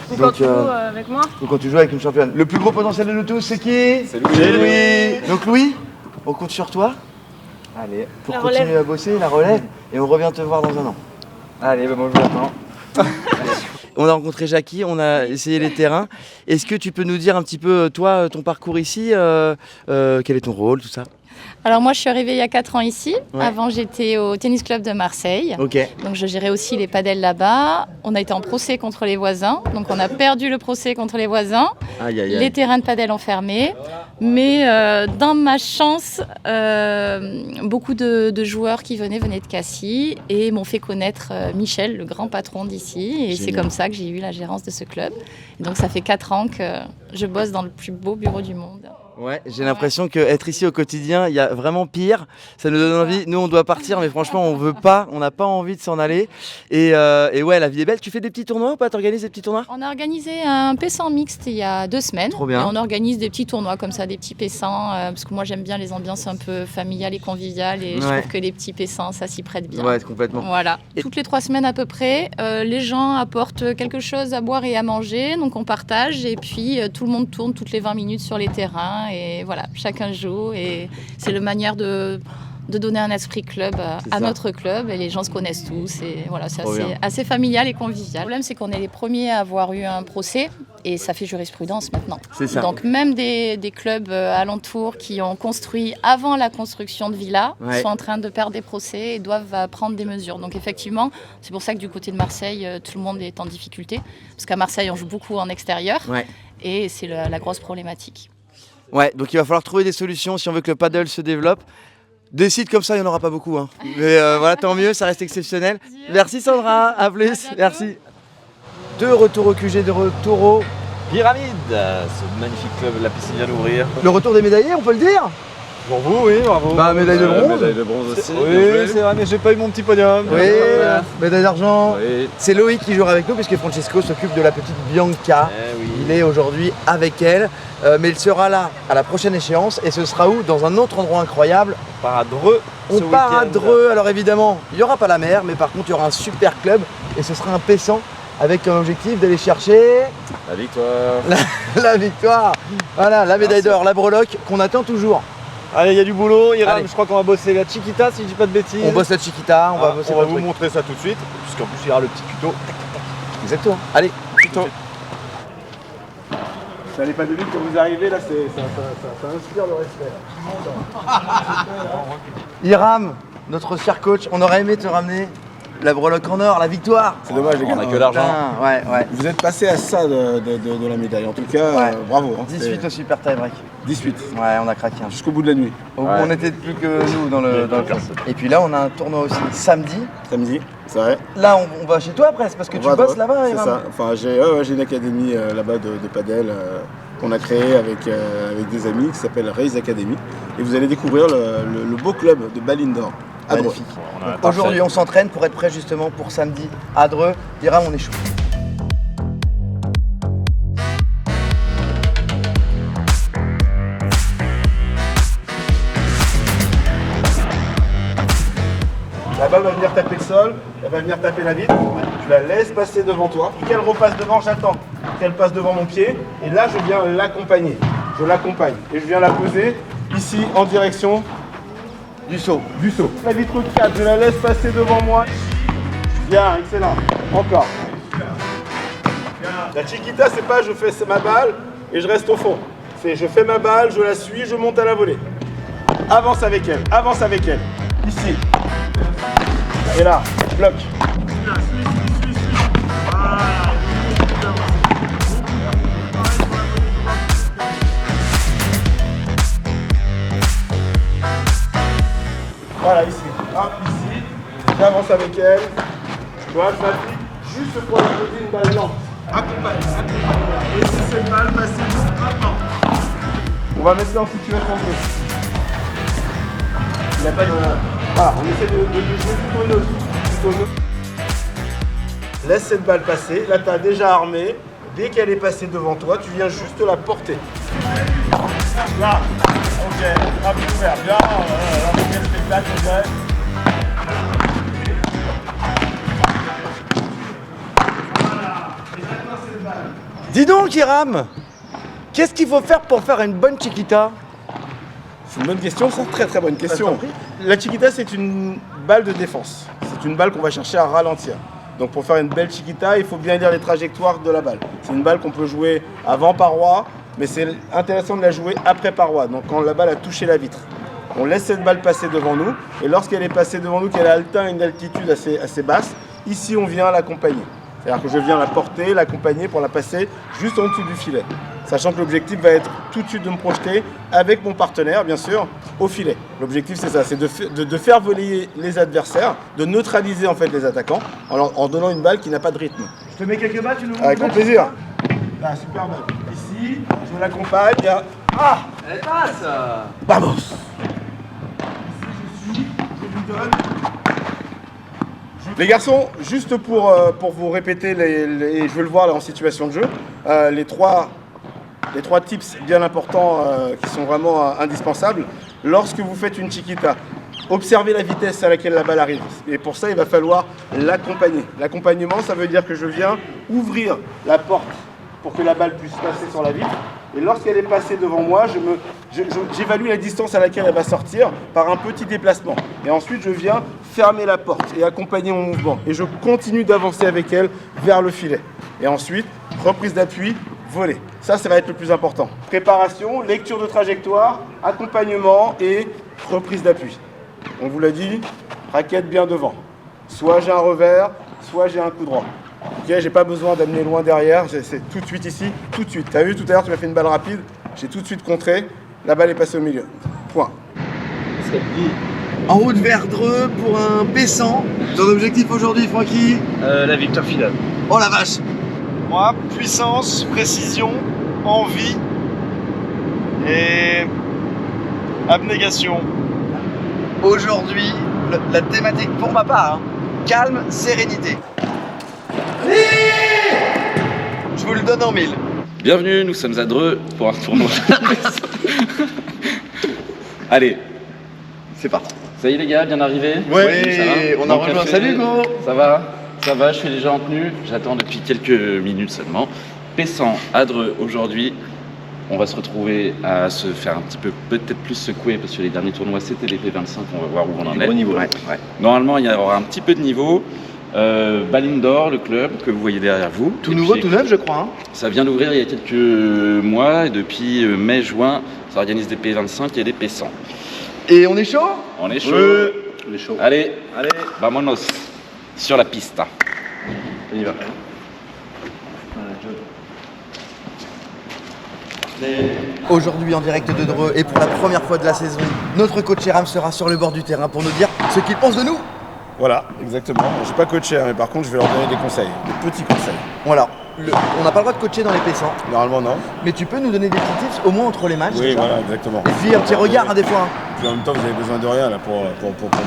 Ou quand tu joues avec moi. Ou quand tu joues avec une championne. Le plus gros potentiel de nous tous, c'est qui? C'est Louis. Donc Louis, on compte sur toi. Allez. Pour La continuer relève. à bosser, la relève, et on revient te voir dans un an. Allez, bah moi je vous attends. On a rencontré Jackie, on a essayé les terrains. Est-ce que tu peux nous dire un petit peu, toi, ton parcours ici, quel est ton rôle, tout ça? Alors moi je suis arrivée il y a 4 ans ici. Ouais. Avant j'étais au tennis club de Marseille. Ok. Donc je gérais aussi les padels là-bas. On a été en procès contre les voisins. Donc on a perdu le procès contre les voisins. Aïe, aïe, aïe. Les terrains de padel ont fermé. Mais dans ma chance, beaucoup de joueurs qui venaient de Cassis et m'ont fait connaître Michel, le grand patron d'ici. Et c'est Génial. comme ça que j'ai eu la gérance de ce club. Et donc ça fait 4 ans que je bosse dans le plus beau bureau du monde. Ouais, j'ai l'impression qu'être ici au quotidien, il y a vraiment pire. Ça nous donne envie. Nous, on doit partir, mais franchement, on veut pas. On n'a pas envie de s'en aller. Et ouais, la vie est belle. Tu fais des petits tournois ou pas? T'organises des petits tournois? On a organisé un P100 mixte il y a 2 semaines. Trop bien. Et on organise des petits tournois comme ça, des petits P100, parce que moi j'aime bien les ambiances un peu familiales et conviviales. Et je Ouais. trouve que les petits P100, ça s'y prête bien. Ouais, complètement. Voilà. Toutes les 3 semaines à peu près, les gens apportent quelque chose à boire et à manger. Donc on partage et puis tout le monde tourne toutes les 20 minutes sur les terrains. Et voilà, chacun joue. Et c'est la manière de donner un esprit club à notre club. Et les gens se connaissent tous. Et voilà, c'est Trop bien. assez familial et convivial. Le problème, c'est qu'on est les premiers à avoir eu un procès. Et ça fait jurisprudence maintenant. C'est ça. Donc même des clubs alentours qui ont construit avant la construction de villas Ouais. sont en train de perdre des procès et doivent prendre des mesures. Donc effectivement, c'est pour ça que du côté de Marseille, tout le monde est en difficulté. Parce qu'à Marseille, on joue beaucoup en extérieur. Ouais. Et c'est la grosse problématique. Ouais, donc il va falloir trouver des solutions si on veut que le paddle se développe. Des sites comme ça, il n'y en aura pas beaucoup. Hein. Mais voilà, tant mieux, ça reste exceptionnel. Merci Sandra, à plus. Merci. De retour au QG, de retour au... Pyramide, ce magnifique club, la piscine vient d'ouvrir. Le retour des médaillés, on peut le dire? Pour vous, oui, bravo. Bah, médaille de bronze. Médaille de bronze aussi. Oui, c'est vrai, mais j'ai pas eu mon petit podium. Oui, médaille d'argent. Oui. C'est Loïc qui jouera avec nous puisque Francesco s'occupe de la petite Bianca. oui. Il est aujourd'hui avec elle, mais il sera là à la prochaine échéance et ce sera où? Dans un autre endroit incroyable. On part à Dreux. On ce part à week-end. Dreux, alors évidemment, il n'y aura pas la mer, mais par contre il y aura un super club et ce sera un P100 avec un objectif d'aller chercher La victoire. la victoire. Voilà, la médaille d'or, la breloque qu'on attend toujours. Allez, il y a du boulot. Hiram, Allez. je crois qu'on va bosser la Chiquita si je dis pas de bêtises. On bosse la Chiquita, on va bosser on va plein de vous trucs. montrer ça tout de suite, puisqu'en plus il y aura le petit tuto. Exactement. Allez, Tuto. N'allez pas de vite quand vous arrivez, là, ça inspire le respect. Hiram, notre cher coach, on aurait aimé te ramener la breloque en or, la victoire. C'est dommage, les gars. On a que l'argent. Ouais. Vous êtes passé à ça de la médaille. En tout cas, bravo. Hein. 18 au super tie-break. 18. Ouais, on a craqué. Jusqu'au bout de la nuit. On était plus que nous dans le classe. Et puis là, on a un tournoi aussi samedi. Samedi, c'est vrai. Là, on va chez toi presque parce que tu bosses là-bas. C'est ça. Enfin, j'ai une académie là-bas de padel qu'on a créée avec des amis qui s'appelle Raise Academy. Et vous allez découvrir le beau club de balle indoor. Magnifique. Aujourd'hui, on s'entraîne pour être prêt justement pour samedi à Dreux. Hiram, on est chaud. La balle va venir taper le sol, elle va venir taper la vitre, tu la laisses passer devant toi, puis qu'elle repasse devant, j'attends qu'elle passe devant mon pied, et là je viens l'accompagner, je l'accompagne, et je viens la poser ici en direction du saut. La vitre 4, je la laisse passer devant moi, bien, excellent, encore. La chiquita c'est pas je fais ma balle et je reste au fond, c'est je fais ma balle, je la suis, je monte à la volée. Avance avec elle, ici. Et là, bloc. Voilà, ici. Hop, ici. J'avance avec elle. Tu vois, je m'applique juste pour la poser une balle lente. Accompagne. Et si cette balle passe maintenant. On va mettre ça en situation de jeu. Il n'y a pas de... Voilà, on essaie de jouer plutôt une autre. Laisse cette balle passer. Là, tu as déjà armé. Dès qu'elle est passée devant toi, tu viens juste la porter. Là. Ok. Ah, bien ouvert. Bien. Quel spectacle, on dirait. Dis donc, Hiram, qu'est-ce qu'il faut faire pour faire une bonne chiquita? C'est une bonne question, c'est une très très bonne question. La chiquita, c'est une balle de défense. C'est une balle qu'on va chercher à ralentir. Donc pour faire une belle chiquita, il faut bien lire les trajectoires de la balle. C'est une balle qu'on peut jouer avant paroi, mais c'est intéressant de la jouer après paroi. Donc quand la balle a touché la vitre, on laisse cette balle passer devant nous. Et lorsqu'elle est passée devant nous, qu'elle a atteint une altitude assez basse, ici on vient l'accompagner. C'est-à-dire que je viens la porter, l'accompagner pour la passer juste en dessous du filet. Sachant que l'objectif va être tout de suite de me projeter avec mon partenaire, bien sûr, au filet. L'objectif, c'est ça, c'est de faire voler les adversaires, de neutraliser en fait les attaquants en donnant une balle qui n'a pas de rythme. Je te mets quelques balles, tu nous montres? Avec grand plaisir. Là, super balle. Ici, je l'accompagne. Ah! Elle passe! Vamos! Ici, je lui donne. Les garçons, juste pour vous répéter, et je veux le voir là en situation de jeu, les trois tips bien importants qui sont vraiment indispensables. Lorsque vous faites une chiquita, observez la vitesse à laquelle la balle arrive. Et pour ça, il va falloir l'accompagner. L'accompagnement, ça veut dire que je viens ouvrir la porte pour que la balle puisse passer sur la vitre. Et lorsqu'elle est passée devant moi, j'évalue la distance à laquelle elle va sortir par un petit déplacement. Et ensuite, je viens fermer la porte et accompagner mon mouvement. Et je continue d'avancer avec elle vers le filet. Et ensuite, reprise d'appui, voler. Ça va être le plus important. Préparation, lecture de trajectoire, accompagnement et reprise d'appui. On vous l'a dit, raquette bien devant. Soit j'ai un revers, soit j'ai un coup droit. Ok, j'ai pas besoin d'amener loin derrière, c'est tout de suite ici, tout de suite. T'as vu tout à l'heure, tu m'as fait une balle rapide, j'ai tout de suite contré, la balle est passée au milieu. Point. En route vers Dreux pour un P100. Ton objectif aujourd'hui, Francky? La victoire finale. Oh la vache! Moi, puissance, précision, envie et abnégation. Aujourd'hui, la thématique pour ma part, calme, sérénité. Je vous le donne en 1000. Bienvenue, nous sommes à Dreux pour un tournoi. Allez, c'est parti. Ça y est les gars, bien arrivé? Oui, on a rejoint. Salut Hugo. Ça va, je suis déjà en tenue, j'attends depuis quelques minutes seulement. P100 à Dreux aujourd'hui, on va se retrouver à se faire un petit peu, peut-être plus secouer parce que les derniers tournois c'était les P25, on va voir où on en est. Gros niveau, ouais. Normalement il y aura un petit peu de niveau. Balindor, le club que vous voyez derrière vous. Tout nouveau, tout neuf, je crois. Hein. Ça vient d'ouvrir il y a quelques mois et depuis mai-juin, ça organise des P25 et des P100. Et on est chaud? On est chaud. Ouais. On est chaud. Allez, vamonos sur la piste. On y va. Aujourd'hui en direct de Dreux et pour la première fois de la saison, notre coach Eram sera sur le bord du terrain pour nous dire ce qu'il pense de nous. Voilà, exactement. Je ne suis pas coaché, mais par contre, je vais leur donner des conseils, des petits conseils. Voilà. On n'a pas le droit de coacher dans les P100. Normalement, non. Mais tu peux nous donner des petits tips, au moins entre les matchs. Oui, déjà. voilà, exactement. Et puis un petit regard, des fois. Puis en même temps, vous avez besoin de rien là, pour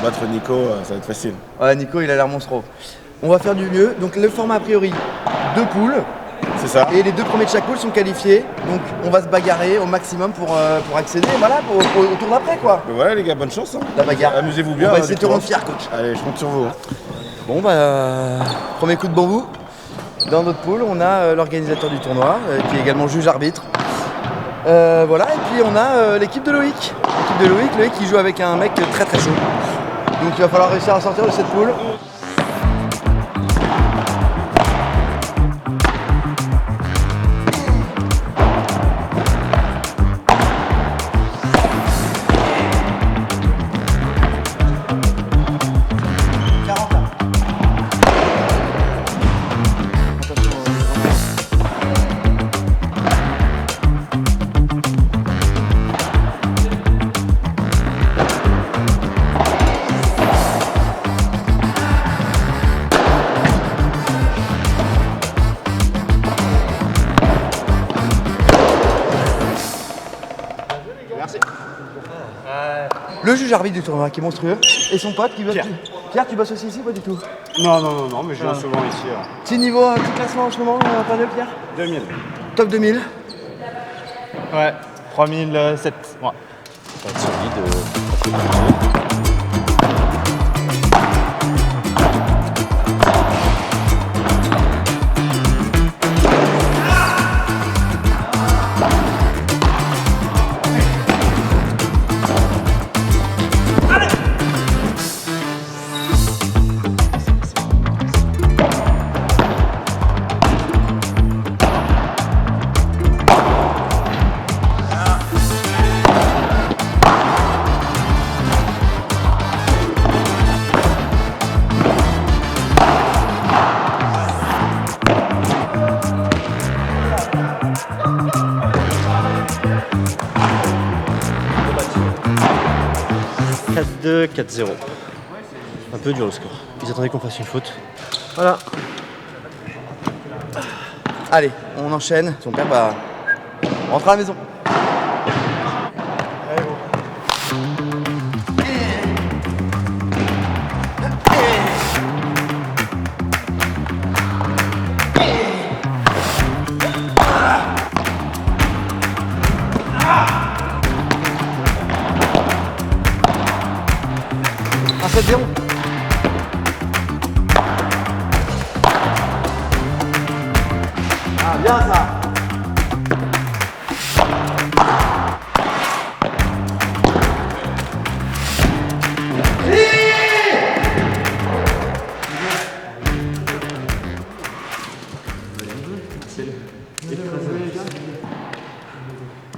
battre Nico, ça va être facile. Ouais, Nico, il a l'air monstrueux. On va faire du mieux. Donc le format, a priori, 2 poules. C'est ça. Et les 2 premiers de chaque poule sont qualifiés. Donc on va se bagarrer au maximum pour accéder voilà, au tour d'après, quoi. Mais voilà, les gars, bonne chance. Hein. La bagarre. Amusez-vous bien. On va essayer de te rendre fier, coach. Allez, je compte sur vous. Bon, bah, premier coup de bambou. Dans notre poule, on a l'organisateur du tournoi, qui est également juge-arbitre. Voilà, et puis on a l'équipe de Loïc. L'équipe de Loïc qui joue avec un mec très très chaud. Donc il va falloir réussir à sortir de cette poule. Le juge arbitre du tournoi qui est monstrueux et son pote qui veut. Pierre, tu bosses aussi ici ou pas du tout? Non, mais je viens souvent ici. Petit niveau, petit classement en ce moment, panel Pierre? 2000. Top 2000? Ouais, 3007. Ouais. Ça va être solide. « 4-0. Un peu dur le score. Ils attendaient qu'on fasse une faute. Voilà. Allez, on enchaîne. Son père va rentrer à la maison. Un 7-0. Ah, bien ça.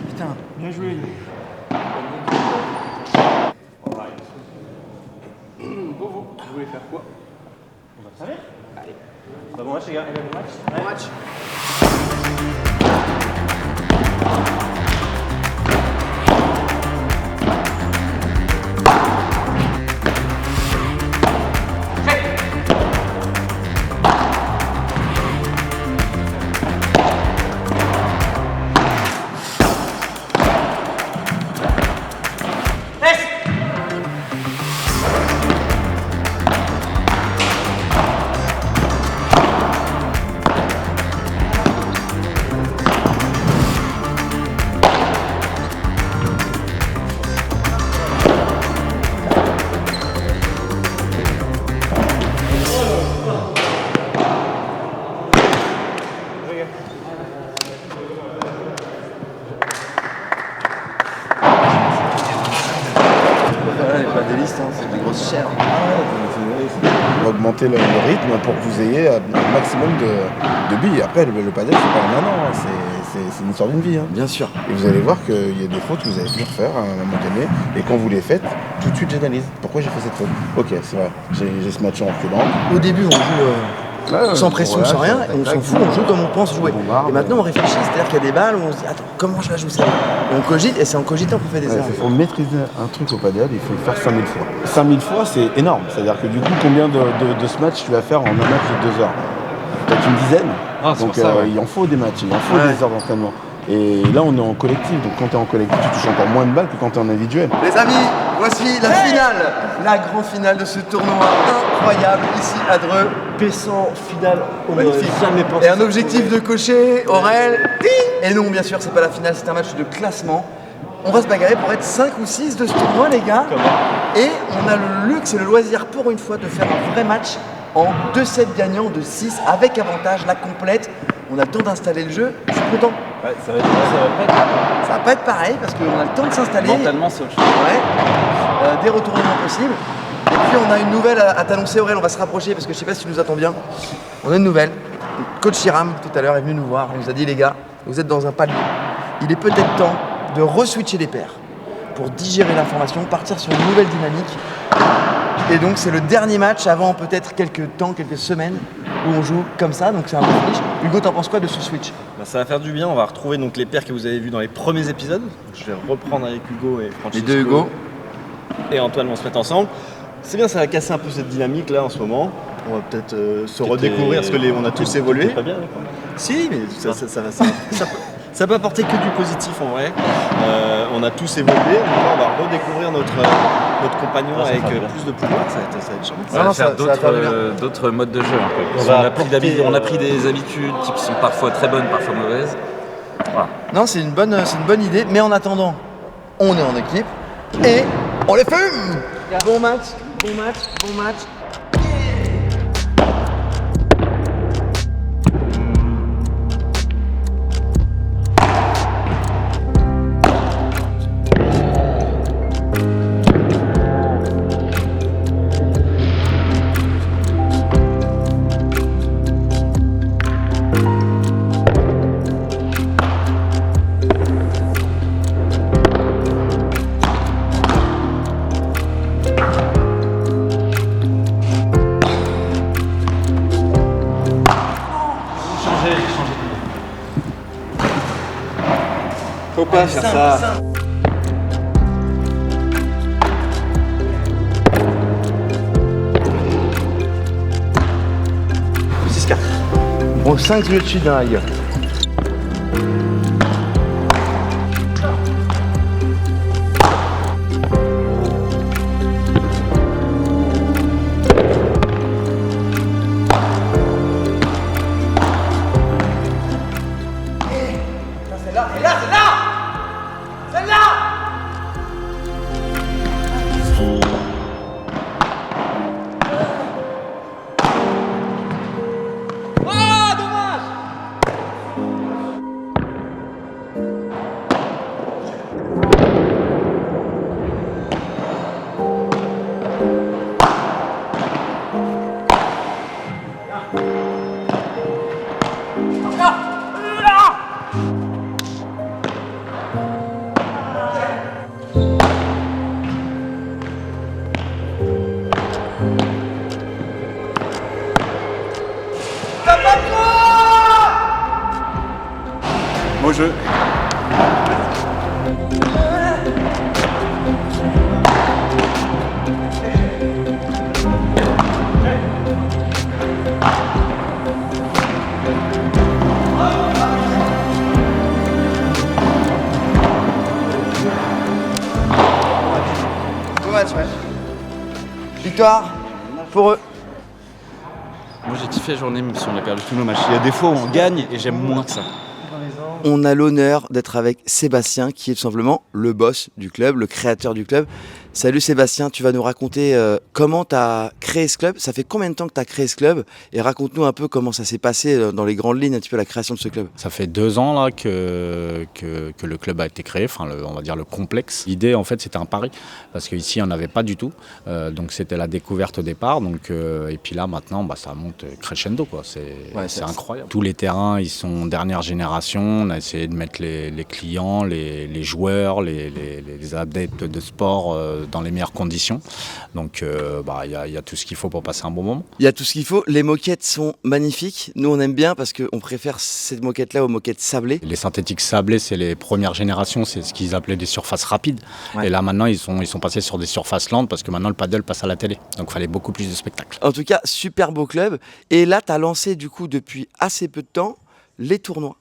Putain, bien joué. Vous voulez faire quoi? On va savoir. Allez. Bon match les gars. Bon match. padellistes, hein, c'est des grosses chèvres. On va augmenter le rythme pour que vous ayez un maximum de billes. Après, le padel, c'est pas en un an, hein, c'est une histoire d'une vie. Hein. Bien sûr. Et vous allez voir qu'il y a des fautes que vous avez pu refaire à un moment donné. Et quand vous les faites, tout de suite, j'analyse. Pourquoi j'ai fait cette faute? Ok, c'est vrai, j'ai ce match en reculant. Au début, on joue sans pression, sans rien, et on s'en fout, on joue comme on pense jouer. Et maintenant, on réfléchit, c'est-à-dire qu'il y a des balles où on se dit, attends, comment je vais jouer ça? Et on cogite, et c'est en cogitant qu'on fait des erreurs. Il faut maîtriser un truc au padel, il faut le faire 5000 fois. 5000 fois, c'est énorme. C'est-à-dire que du coup, combien de ce match tu vas faire en un match de 2 heures? Peut-être une dizaine. Donc il en faut des matchs, il en faut des heures d'entraînement. Et là, on est en collectif, donc quand tu es en collectif, tu touches encore moins de balles que quand tu es en individuel. Les amis, voici la finale, la grande finale de ce tournoi incroyable ici à Dreux. Pessan, finale, magnifique. Jamais pensé. Et un objectif de cocher, Aurel. Et non, bien sûr, c'est pas la finale, c'est un match de classement. On va se bagarrer pour être 5 ou 6 de ce tournoi, les gars. Et on a le luxe et le loisir pour une fois de faire un vrai match en 2 sets gagnants de 6 avec avantage, la complète. On a le temps d'installer le jeu, je suis content. Ouais, ça va pas être pareil parce qu'on a le temps de s'installer. Mentalement, c'est autre chose. Ouais. Des retournements possibles. Et puis on a une nouvelle à t'annoncer, Aurel, on va se rapprocher parce que je sais pas si tu nous attends bien. On a une nouvelle. Coach Hiram tout à l'heure est venu nous voir, il nous a dit les gars, vous êtes dans un palier. Il est peut-être temps de re-switcher les paires pour digérer l'information, partir sur une nouvelle dynamique. Et donc c'est le dernier match avant peut-être quelques semaines où on joue comme ça, donc c'est un bon finish. Hugo, t'en penses quoi de ce switch? Ça va faire du bien, on va retrouver donc les paires que vous avez vues dans les premiers épisodes. Je vais reprendre avec Hugo et Francisco. Les deux Hugo. Et Antoine vont se mettre ensemble. C'est bien, ça va casser un peu cette dynamique là en ce moment. On va peut-être se redécouvrir parce qu'on a tous évolué. Pas bien, si, mais ça peut apporter que du positif en vrai. On a tous évolué, on va redécouvrir notre compagnon avec plus de pouvoir, ça va être chouette. On va faire d'autres modes de jeu un peu. On a pris des habitudes qui sont parfois très bonnes, parfois mauvaises. Voilà. Non, c'est une bonne idée, mais en attendant, on est en équipe et on les fume. Bon match. Faut pas faire ça. Bon, 5 yeux de suite dans la gueule. Beau jeu. Bon match, ouais. Victoire pour eux. Moi j'ai kiffé la journée même si on a perdu tous nos matchs. Il y a des fois où on gagne et j'aime moins que ça. On a l'honneur d'être avec Sébastien qui est tout simplement le boss du club, le créateur du club. Salut Sébastien, tu vas nous raconter comment tu as créé ce club. Ça fait combien de temps que tu as créé ce club? Et raconte-nous un peu comment ça s'est passé dans les grandes lignes, un petit peu la création de ce club. Ça fait 2 ans là, que le club a été créé, enfin on va dire le complexe. L'idée en fait c'était un pari, parce qu'ici on n'avait pas du tout. Donc c'était la découverte au départ. Et puis là maintenant ça monte crescendo, quoi. C'est incroyable. Tous les terrains ils sont dernière génération. On a essayé de mettre les clients, les joueurs, les adeptes de sport dans les meilleures conditions. Donc il y a tout ce qu'il faut pour passer un bon moment. Il y a tout ce qu'il faut. Les moquettes sont magnifiques. Nous on aime bien parce qu'on préfère cette moquette-là aux moquettes sablées. Les synthétiques sablés, c'est les premières générations, c'est ce qu'ils appelaient des surfaces rapides. Ouais. Et là maintenant ils sont passés sur des surfaces lentes parce que maintenant le paddle passe à la télé. Donc il fallait beaucoup plus de spectacles. En tout cas, super beau club. Et là tu as lancé du coup depuis assez peu de temps les tournois.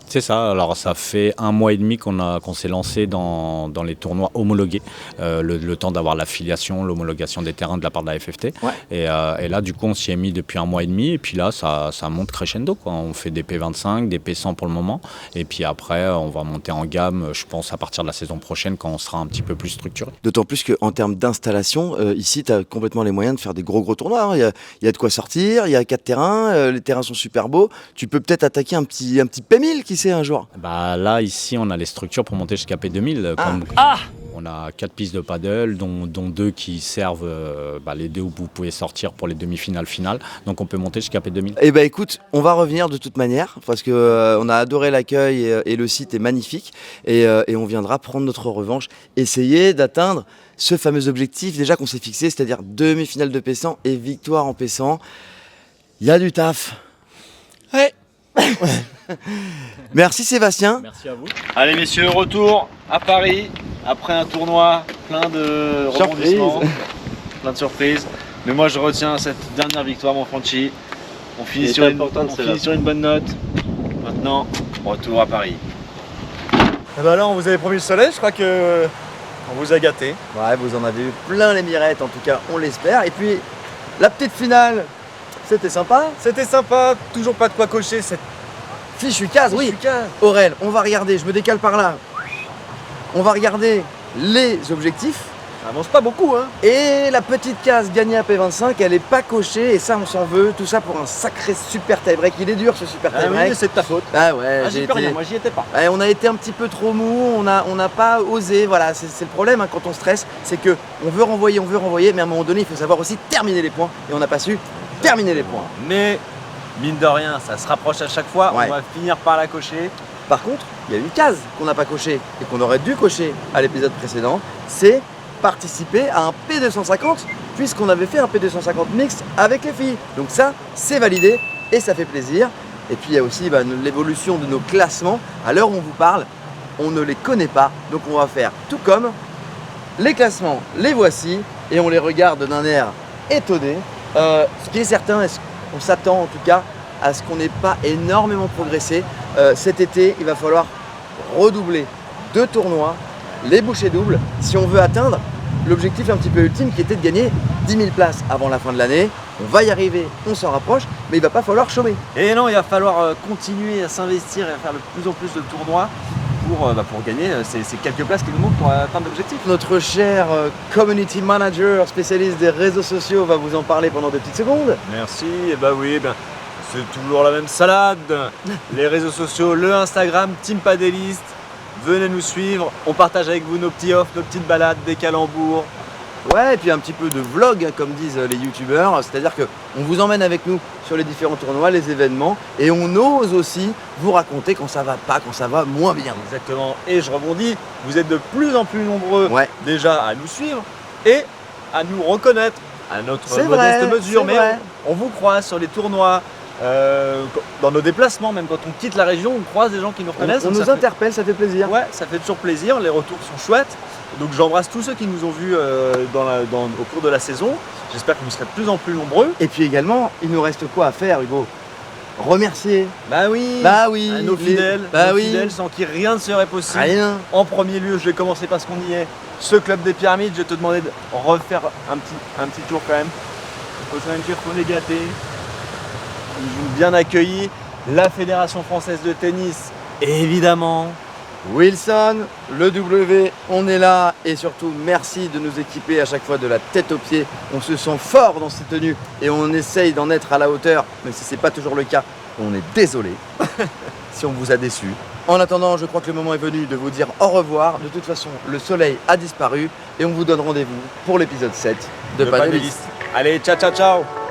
C'est ça, alors ça fait 1 mois et demi qu'on s'est lancé dans les tournois homologués, le temps d'avoir l'affiliation, l'homologation des terrains de la part de la FFT. Ouais. Et là du coup on s'y est mis depuis 1 mois et demi et puis là ça monte crescendo, quoi. On fait des P25, des P100 pour le moment et puis après on va monter en gamme, je pense à partir de la saison prochaine quand on sera un petit peu plus structuré. D'autant plus qu'en termes d'installation, ici tu as complètement les moyens de faire des gros tournois, hein. Il y a de quoi sortir, il y a 4 terrains, les terrains sont super beaux, tu peux peut-être attaquer un petit P1000 qui sait un jour. Là ici on a les structures pour monter jusqu'à P2000. On a 4 pistes de paddle dont 2 qui servent les 2 où vous pouvez sortir pour les demi-finales finales. Donc on peut monter jusqu'à P2000. Eh ben écoute, on va revenir de toute manière parce que on a adoré l'accueil et le site est magnifique et on viendra prendre notre revanche, essayer d'atteindre ce fameux objectif déjà qu'on s'est fixé, c'est-à-dire demi-finale de P100 et victoire en P100. Il y a du taf. Ouais. Merci Sébastien. Merci à vous. Allez messieurs, retour à Paris après un tournoi plein de rebondissements, plein de surprises. Mais moi je retiens cette dernière victoire, mon Franchi. On finit sur une bonne note. Maintenant, retour à Paris. Et ben là, on vous avait promis le soleil, je crois que on vous a gâté. Ouais, vous en avez eu plein les mirettes, en tout cas, on l'espère. Et puis la petite finale. C'était sympa. C'était sympa, toujours pas de quoi cocher cette fichue case, oui. Aurel, on va regarder, je me décale par là. On va regarder les objectifs. Ça avance pas beaucoup, hein. Et la petite case gagnée à P25, elle est pas cochée et ça on s'en veut. Tout ça pour un sacré super tie-break. Il est dur ce super tie-break. Oui, c'est de ta faute. Ah ouais, j'y peux rien, moi j'y étais pas. Ouais, on a été un petit peu trop mou, on n'a pas osé. Voilà, c'est le problème hein, quand on stresse, c'est que on veut renvoyer, mais à un moment donné, il faut savoir aussi terminer les points et on n'a pas su terminer les points. Mais mine de rien, ça se rapproche à chaque fois, on va finir par la cocher. Par contre, il y a une case qu'on n'a pas cochée et qu'on aurait dû cocher à l'épisode précédent, c'est participer à un P250 puisqu'on avait fait un P250 mixte avec les filles. Donc ça, c'est validé et ça fait plaisir. Et puis il y a aussi l'évolution de nos classements. À l'heure où on vous parle, on ne les connaît pas, donc on va faire tout comme les classements, les voici et on les regarde d'un air étonné. Ce qui est certain, on s'attend en tout cas à ce qu'on n'ait pas énormément progressé. Cet été, il va falloir redoubler 2 tournois, les bouchées doubles, si on veut atteindre l'objectif un petit peu ultime qui était de gagner 10 000 places avant la fin de l'année. On va y arriver, on s'en rapproche, mais il va pas falloir chômer. Et non, il va falloir continuer à s'investir et à faire de plus en plus de tournois pour gagner ces quelques places qui nous manquent pour atteindre l'objectif. Notre cher community manager, spécialiste des réseaux sociaux, va vous en parler pendant 2 petites secondes. Merci, et c'est toujours la même salade. Les réseaux sociaux, le Instagram, Team Paddleist, venez nous suivre, on partage avec vous nos petits offs, nos petites balades, des calembours. Ouais, et puis un petit peu de vlog, comme disent les youtubeurs, c'est-à-dire qu'on vous emmène avec nous sur les différents tournois, les événements, et on ose aussi vous raconter quand ça va pas, quand ça va moins bien. Exactement, et je rebondis, vous êtes de plus en plus nombreux déjà à nous suivre et à nous reconnaître à notre modeste mesure, mais on vous croise sur les tournois, dans nos déplacements, même quand on quitte la région, on croise des gens qui nous reconnaissent. On nous interpelle, ça fait plaisir. Ouais, ça fait toujours plaisir, les retours sont chouettes. Donc j'embrasse tous ceux qui nous ont vus au cours de la saison. J'espère que vous serez de plus en plus nombreux. Et puis également, il nous reste quoi à faire, Hugo? Remercier. À nos fidèles, fidèles sans qui rien ne serait possible. Rien. En premier lieu, je vais commencer par ce qu'on y est. Ce club des pyramides, je vais te demander de refaire un petit tour quand même. Faut les gâter. Ils nous ont bien accueillis. La Fédération Française de Tennis, évidemment. Wilson, le W, on est là et surtout merci de nous équiper à chaque fois de la tête aux pieds. On se sent fort dans ces tenues et on essaye d'en être à la hauteur, même si c'est pas toujours le cas. On est désolé si on vous a déçu. En attendant, je crois que le moment est venu de vous dire au revoir. De toute façon, le soleil a disparu et on vous donne rendez-vous pour l'épisode 7 de Panélistes. Allez, ciao ciao ciao.